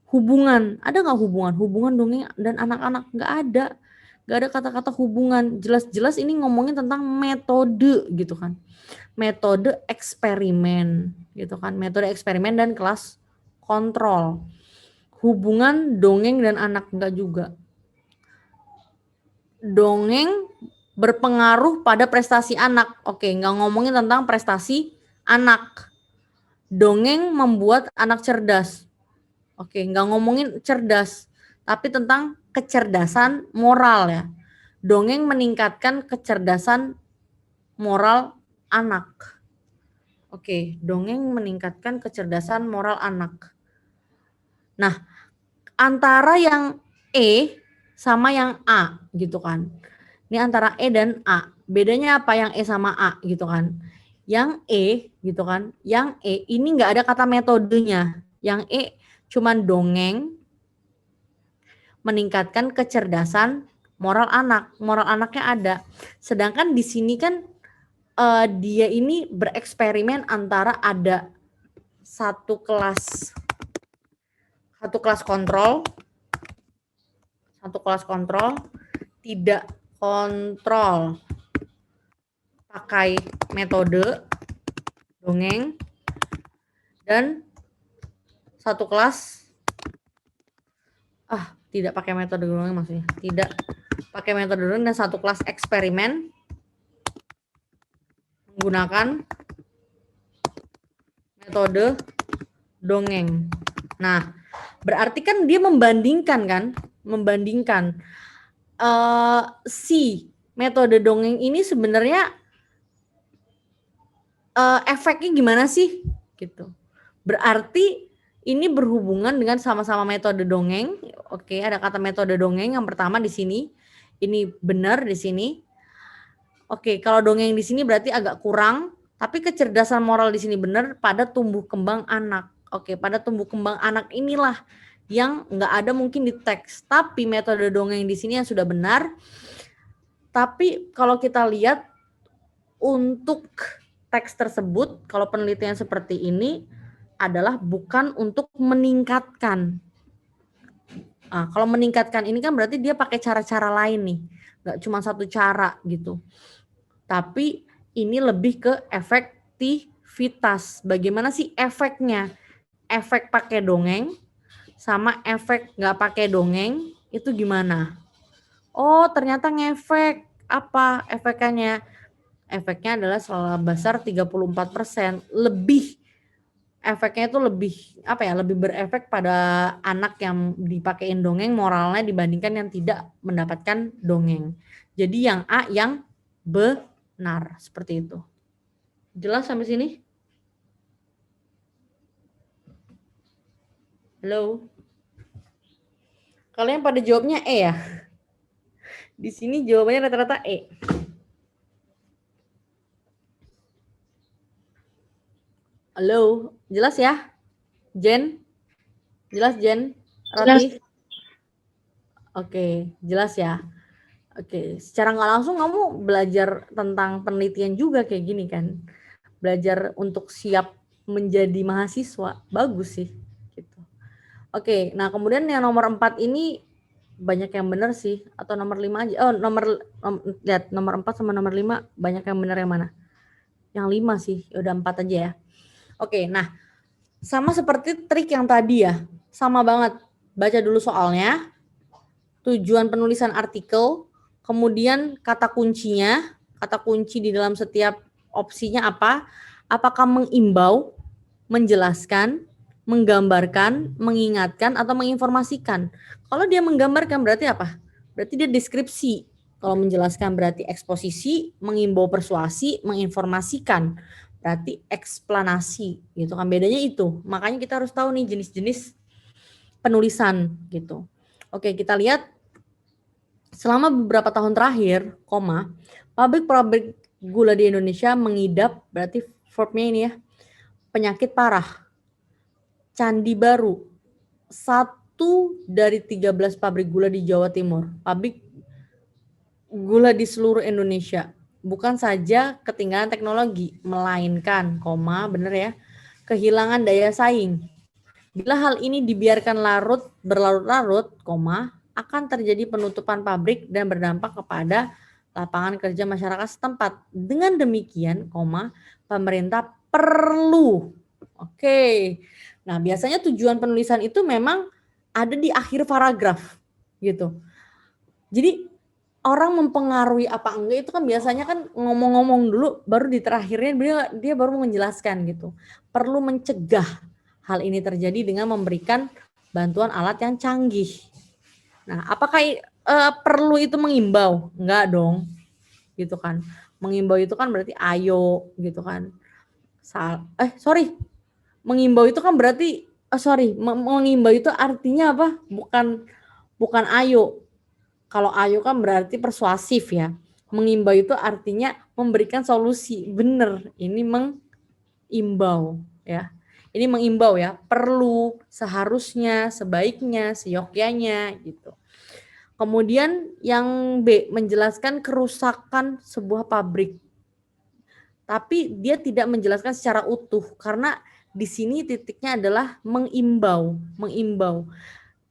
Hubungan, ada nggak hubungan? Hubungan dongeng dan anak-anak nggak ada. Nggak ada kata-kata hubungan. Jelas-jelas ini ngomongin tentang metode gitu kan. Metode eksperimen gitu kan. Metode eksperimen dan kelas kontrol. hubungan dongeng dan anak, enggak juga. Dongeng berpengaruh pada prestasi anak. Oke, enggak ngomongin tentang prestasi anak. Dongeng membuat anak cerdas. Oke, enggak ngomongin cerdas, tapi tentang kecerdasan moral ya. Dongeng meningkatkan kecerdasan moral anak. Oke, dongeng meningkatkan kecerdasan moral anak. Nah, antara yang E sama yang A gitu kan. Ini antara E dan A. Bedanya apa yang E sama A gitu kan. Yang E gitu kan. Yang E ini enggak ada kata metodenya. Yang E cuman dongeng meningkatkan kecerdasan moral anak. Moral anaknya ada. Sedangkan di sini kan dia ini bereksperimen antara ada satu kelas kontrol, tidak kontrol pakai metode dongeng, dan satu kelas tidak pakai metode dongeng, maksudnya tidak pakai metode dongeng, dan satu kelas eksperimen menggunakan metode dongeng. Nah, berarti kan dia membandingkan kan, si metode dongeng ini sebenarnya efeknya gimana sih gitu. Berarti ini berhubungan dengan sama-sama metode dongeng. Oke, ada kata metode dongeng yang pertama di sini. Ini benar di sini. Oke, kalau dongeng di sini berarti agak kurang, tapi kecerdasan moral di sini benar pada tumbuh kembang anak. Oke, pada tumbuh kembang anak inilah yang nggak ada mungkin di teks, tapi metode dongeng di sini yang sudah benar. Tapi kalau kita lihat untuk teks tersebut, kalau penelitian seperti ini adalah bukan untuk meningkatkan. Kalau meningkatkan ini kan berarti dia pakai cara-cara lain nih, nggak cuma satu cara gitu. Tapi ini lebih ke efektivitas. Bagaimana sih efeknya? Efek pakai dongeng sama efek nggak pakai dongeng itu gimana? Oh, ternyata ngefek. Apa efeknya? Efeknya adalah skala besar 34%. Lebih efeknya itu lebih lebih berefek pada anak yang dipakein dongeng moralnya dibandingkan yang tidak mendapatkan dongeng. Jadi yang A yang benar, seperti itu. Jelas sampai sini? Halo? Kalian pada jawabnya E ya? Di sini jawabannya rata-rata E. Halo, jelas ya? Jen? Jelas Jen? Rati? Oke, jelas ya? Oke, secara nggak langsung kamu belajar tentang penelitian juga kayak gini kan. Belajar untuk siap menjadi mahasiswa. Bagus sih. Gitu. Oke, nah kemudian yang nomor 4 ini banyak yang benar sih. Atau nomor 5 aja. Oh, lihat nomor 4 sama nomor 5 banyak yang benar yang mana? Yang 5 sih, udah 4 aja ya. Oke, nah sama seperti trik yang tadi ya. Sama banget. Baca dulu soalnya. Tujuan penulisan artikel. Kemudian kata kuncinya, kata kunci di dalam setiap opsinya apa? Apakah mengimbau, menjelaskan, menggambarkan, mengingatkan, atau menginformasikan? Kalau dia menggambarkan berarti apa? Berarti dia deskripsi. Kalau menjelaskan berarti eksposisi, mengimbau persuasi, menginformasikan berarti eksplanasi gitu kan. Bedanya itu. Makanya kita harus tahu nih jenis-jenis penulisan gitu. Oke, kita lihat selama beberapa tahun terakhir, pabrik-pabrik gula di Indonesia mengidap, berarti verbnya ini ya, penyakit parah. Candi Baru, 1 dari 13 pabrik gula di Jawa Timur, pabrik gula di seluruh Indonesia. Bukan saja ketinggalan teknologi, melainkan, bener ya, kehilangan daya saing. Bila hal ini dibiarkan berlarut-larut, akan terjadi penutupan pabrik dan berdampak kepada lapangan kerja masyarakat setempat. Dengan demikian, pemerintah perlu. Oke. Nah, biasanya tujuan penulisan itu memang ada di akhir paragraf gitu. Jadi orang mempengaruhi apa enggak itu kan biasanya kan ngomong-ngomong dulu baru di terakhirnya dia baru menjelaskan gitu. Perlu mencegah hal ini terjadi dengan memberikan bantuan alat yang canggih. Nah, apakah perlu itu mengimbau? Enggak dong. Gitu kan. Mengimbau itu kan berarti ayo gitu kan. Mengimbau itu kan berarti mengimbau itu artinya apa? Bukan ayo. Kalau ayo kan berarti persuasif ya. Mengimbau itu artinya memberikan solusi. Bener, ini mengimbau ya. Ini mengimbau ya, perlu, seharusnya, sebaiknya, seyogyanya gitu. Kemudian yang B, menjelaskan kerusakan sebuah pabrik. Tapi dia tidak menjelaskan secara utuh karena di sini titiknya adalah mengimbau.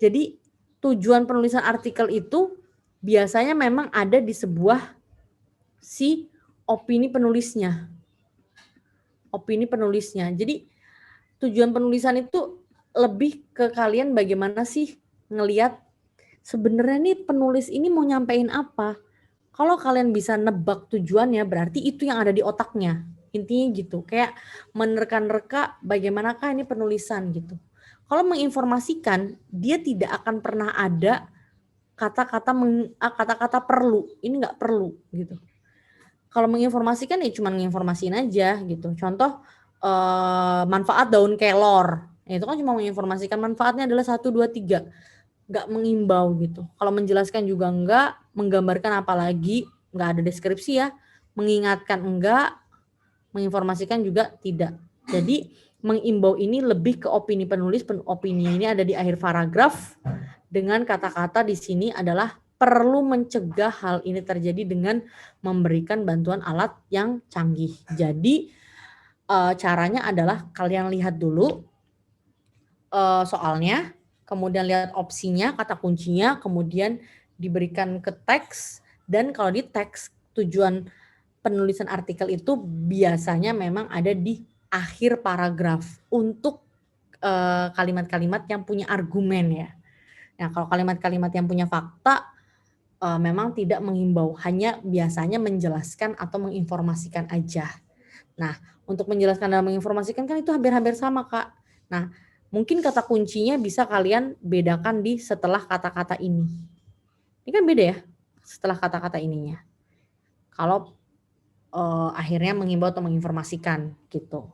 Jadi tujuan penulisan artikel itu biasanya memang ada di sebuah si opini penulisnya. Jadi tujuan penulisan itu lebih ke kalian bagaimana sih ngelihat sebenarnya nih penulis ini mau nyampein apa. Kalau kalian bisa nebak tujuannya berarti itu yang ada di otaknya. Intinya gitu, kayak menerka-nerka bagaimanakah ini penulisan gitu. Kalau menginformasikan, dia tidak akan pernah ada kata-kata perlu, ini nggak perlu gitu. Kalau menginformasikan ya cuma menginformasiin aja gitu. Contoh manfaat daun kelor, itu kan cuma menginformasikan manfaatnya adalah 1, 2, 3. Nggak mengimbau gitu. Kalau menjelaskan juga enggak, menggambarkan apalagi, nggak ada deskripsi ya, mengingatkan enggak, menginformasikan juga tidak. Jadi mengimbau ini lebih ke opini penulis, opini ini ada di akhir paragraf dengan kata-kata di sini adalah perlu mencegah hal ini terjadi dengan memberikan bantuan alat yang canggih. Jadi caranya adalah kalian lihat dulu soalnya, kemudian lihat opsinya, kata kuncinya, kemudian diberikan ke teks, dan kalau di teks tujuan penulisan artikel itu biasanya memang ada di akhir paragraf untuk kalimat-kalimat yang punya argumen ya. Nah, kalau kalimat-kalimat yang punya fakta memang tidak mengimbau, hanya biasanya menjelaskan atau menginformasikan aja. Nah, untuk menjelaskan dan menginformasikan kan itu hampir-hampir sama, Kak. Nah, mungkin kata kuncinya bisa kalian bedakan di setelah kata-kata ini. Ini kan beda ya, setelah kata-kata ininya. Kalau akhirnya mengimbau atau menginformasikan gitu.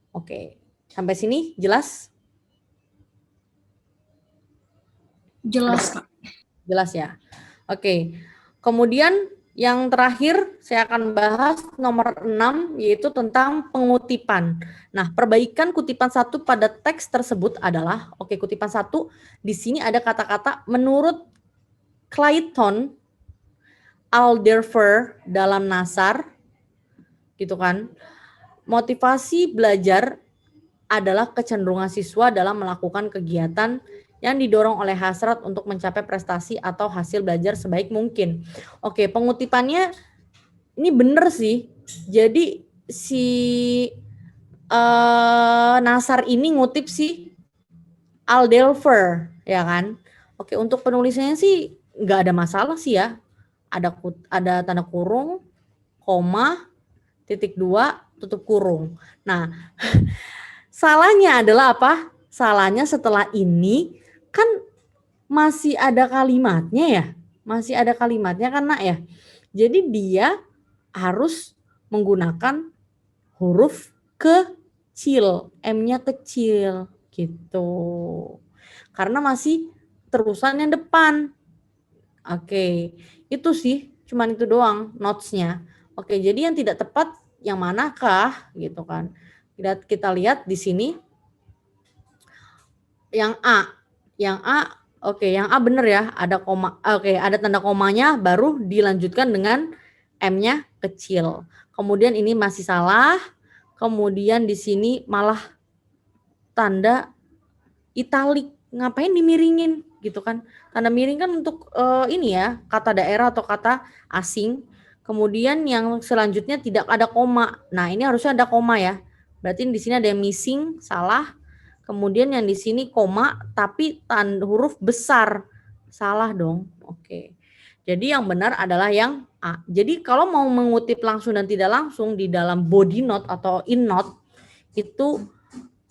Oke, sampai sini jelas? Jelas, Kak. Jelas ya. Oke, kemudian yang terakhir saya akan bahas nomor 6 yaitu tentang pengutipan. Nah, perbaikan kutipan 1 pada teks tersebut adalah, kutipan 1 di sini ada kata-kata menurut Clayton Alderfer dalam Nasar gitu kan. Motivasi belajar adalah kecenderungan siswa dalam melakukan kegiatan yang didorong oleh hasrat untuk mencapai prestasi atau hasil belajar sebaik mungkin. Oke, pengutipannya ini bener sih. Jadi si Nasar ini ngutip si Alderfer, ya kan? Oke, untuk penulisannya sih nggak ada masalah sih ya. Ada tanda kurung, koma, titik 2, tutup kurung. Nah, salahnya adalah apa? Salahnya setelah ini kan masih ada kalimatnya ya. Masih ada kalimatnya kan nak ya. Jadi dia harus menggunakan huruf kecil. M-nya kecil gitu. Karena masih terusan yang depan. Oke, itu sih. Cuman itu doang notes-nya. Oke, jadi yang tidak tepat yang manakah gitu kan. Kita lihat di sini. Yang A. Yang A benar ya, ada koma. Ada tanda komanya baru dilanjutkan dengan M-nya kecil. Kemudian ini masih salah. Kemudian di sini malah tanda italik. Ngapain dimiringin gitu kan? Tanda miring kan untuk ini ya, kata daerah atau kata asing. Kemudian yang selanjutnya tidak ada koma. Nah, ini harusnya ada koma ya. Berarti di sini ada yang missing, salah. kemudian yang di sini koma tapi huruf besar. Salah dong. Oke. Jadi yang benar adalah yang A. Jadi kalau mau mengutip langsung dan tidak langsung di dalam body note atau in note itu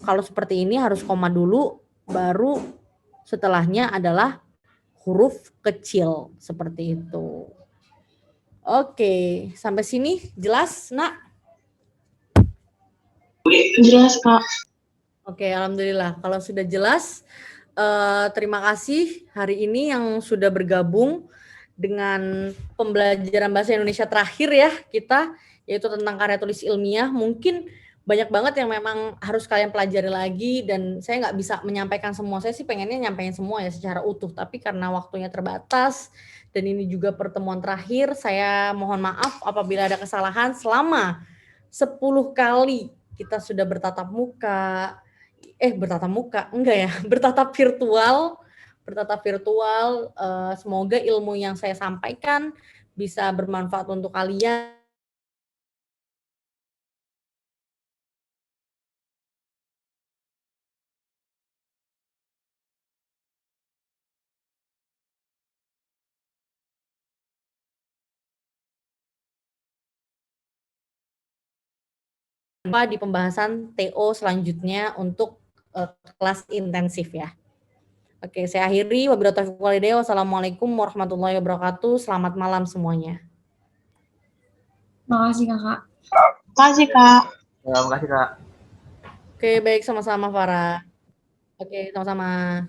kalau seperti ini harus koma dulu, baru setelahnya adalah huruf kecil seperti itu. Oke, sampai sini jelas, Nak? Jelas, Kak. Oke, alhamdulillah. Kalau sudah jelas, terima kasih hari ini yang sudah bergabung dengan pembelajaran bahasa Indonesia terakhir ya kita, yaitu tentang karya tulis ilmiah. Mungkin banyak banget yang memang harus kalian pelajari lagi dan saya nggak bisa menyampaikan semua. Saya sih pengennya nyampein semua ya secara utuh, tapi karena waktunya terbatas dan ini juga pertemuan terakhir, saya mohon maaf apabila ada kesalahan. Selama 10 kali kita sudah bertatap muka, enggak ya, bertatap virtual, semoga ilmu yang saya sampaikan bisa bermanfaat untuk kalian. Di pembahasan TO selanjutnya untuk kelas intensif ya. Oke, saya akhiri. Wabillahi taufiq wal hidayah. Wassalamualaikum warahmatullahi wabarakatuh. Selamat malam semuanya. Makasih Kakak. Makasih, Kak. Ya, makasih Kak. Oke, baik, sama-sama Farah. Oke, sama-sama.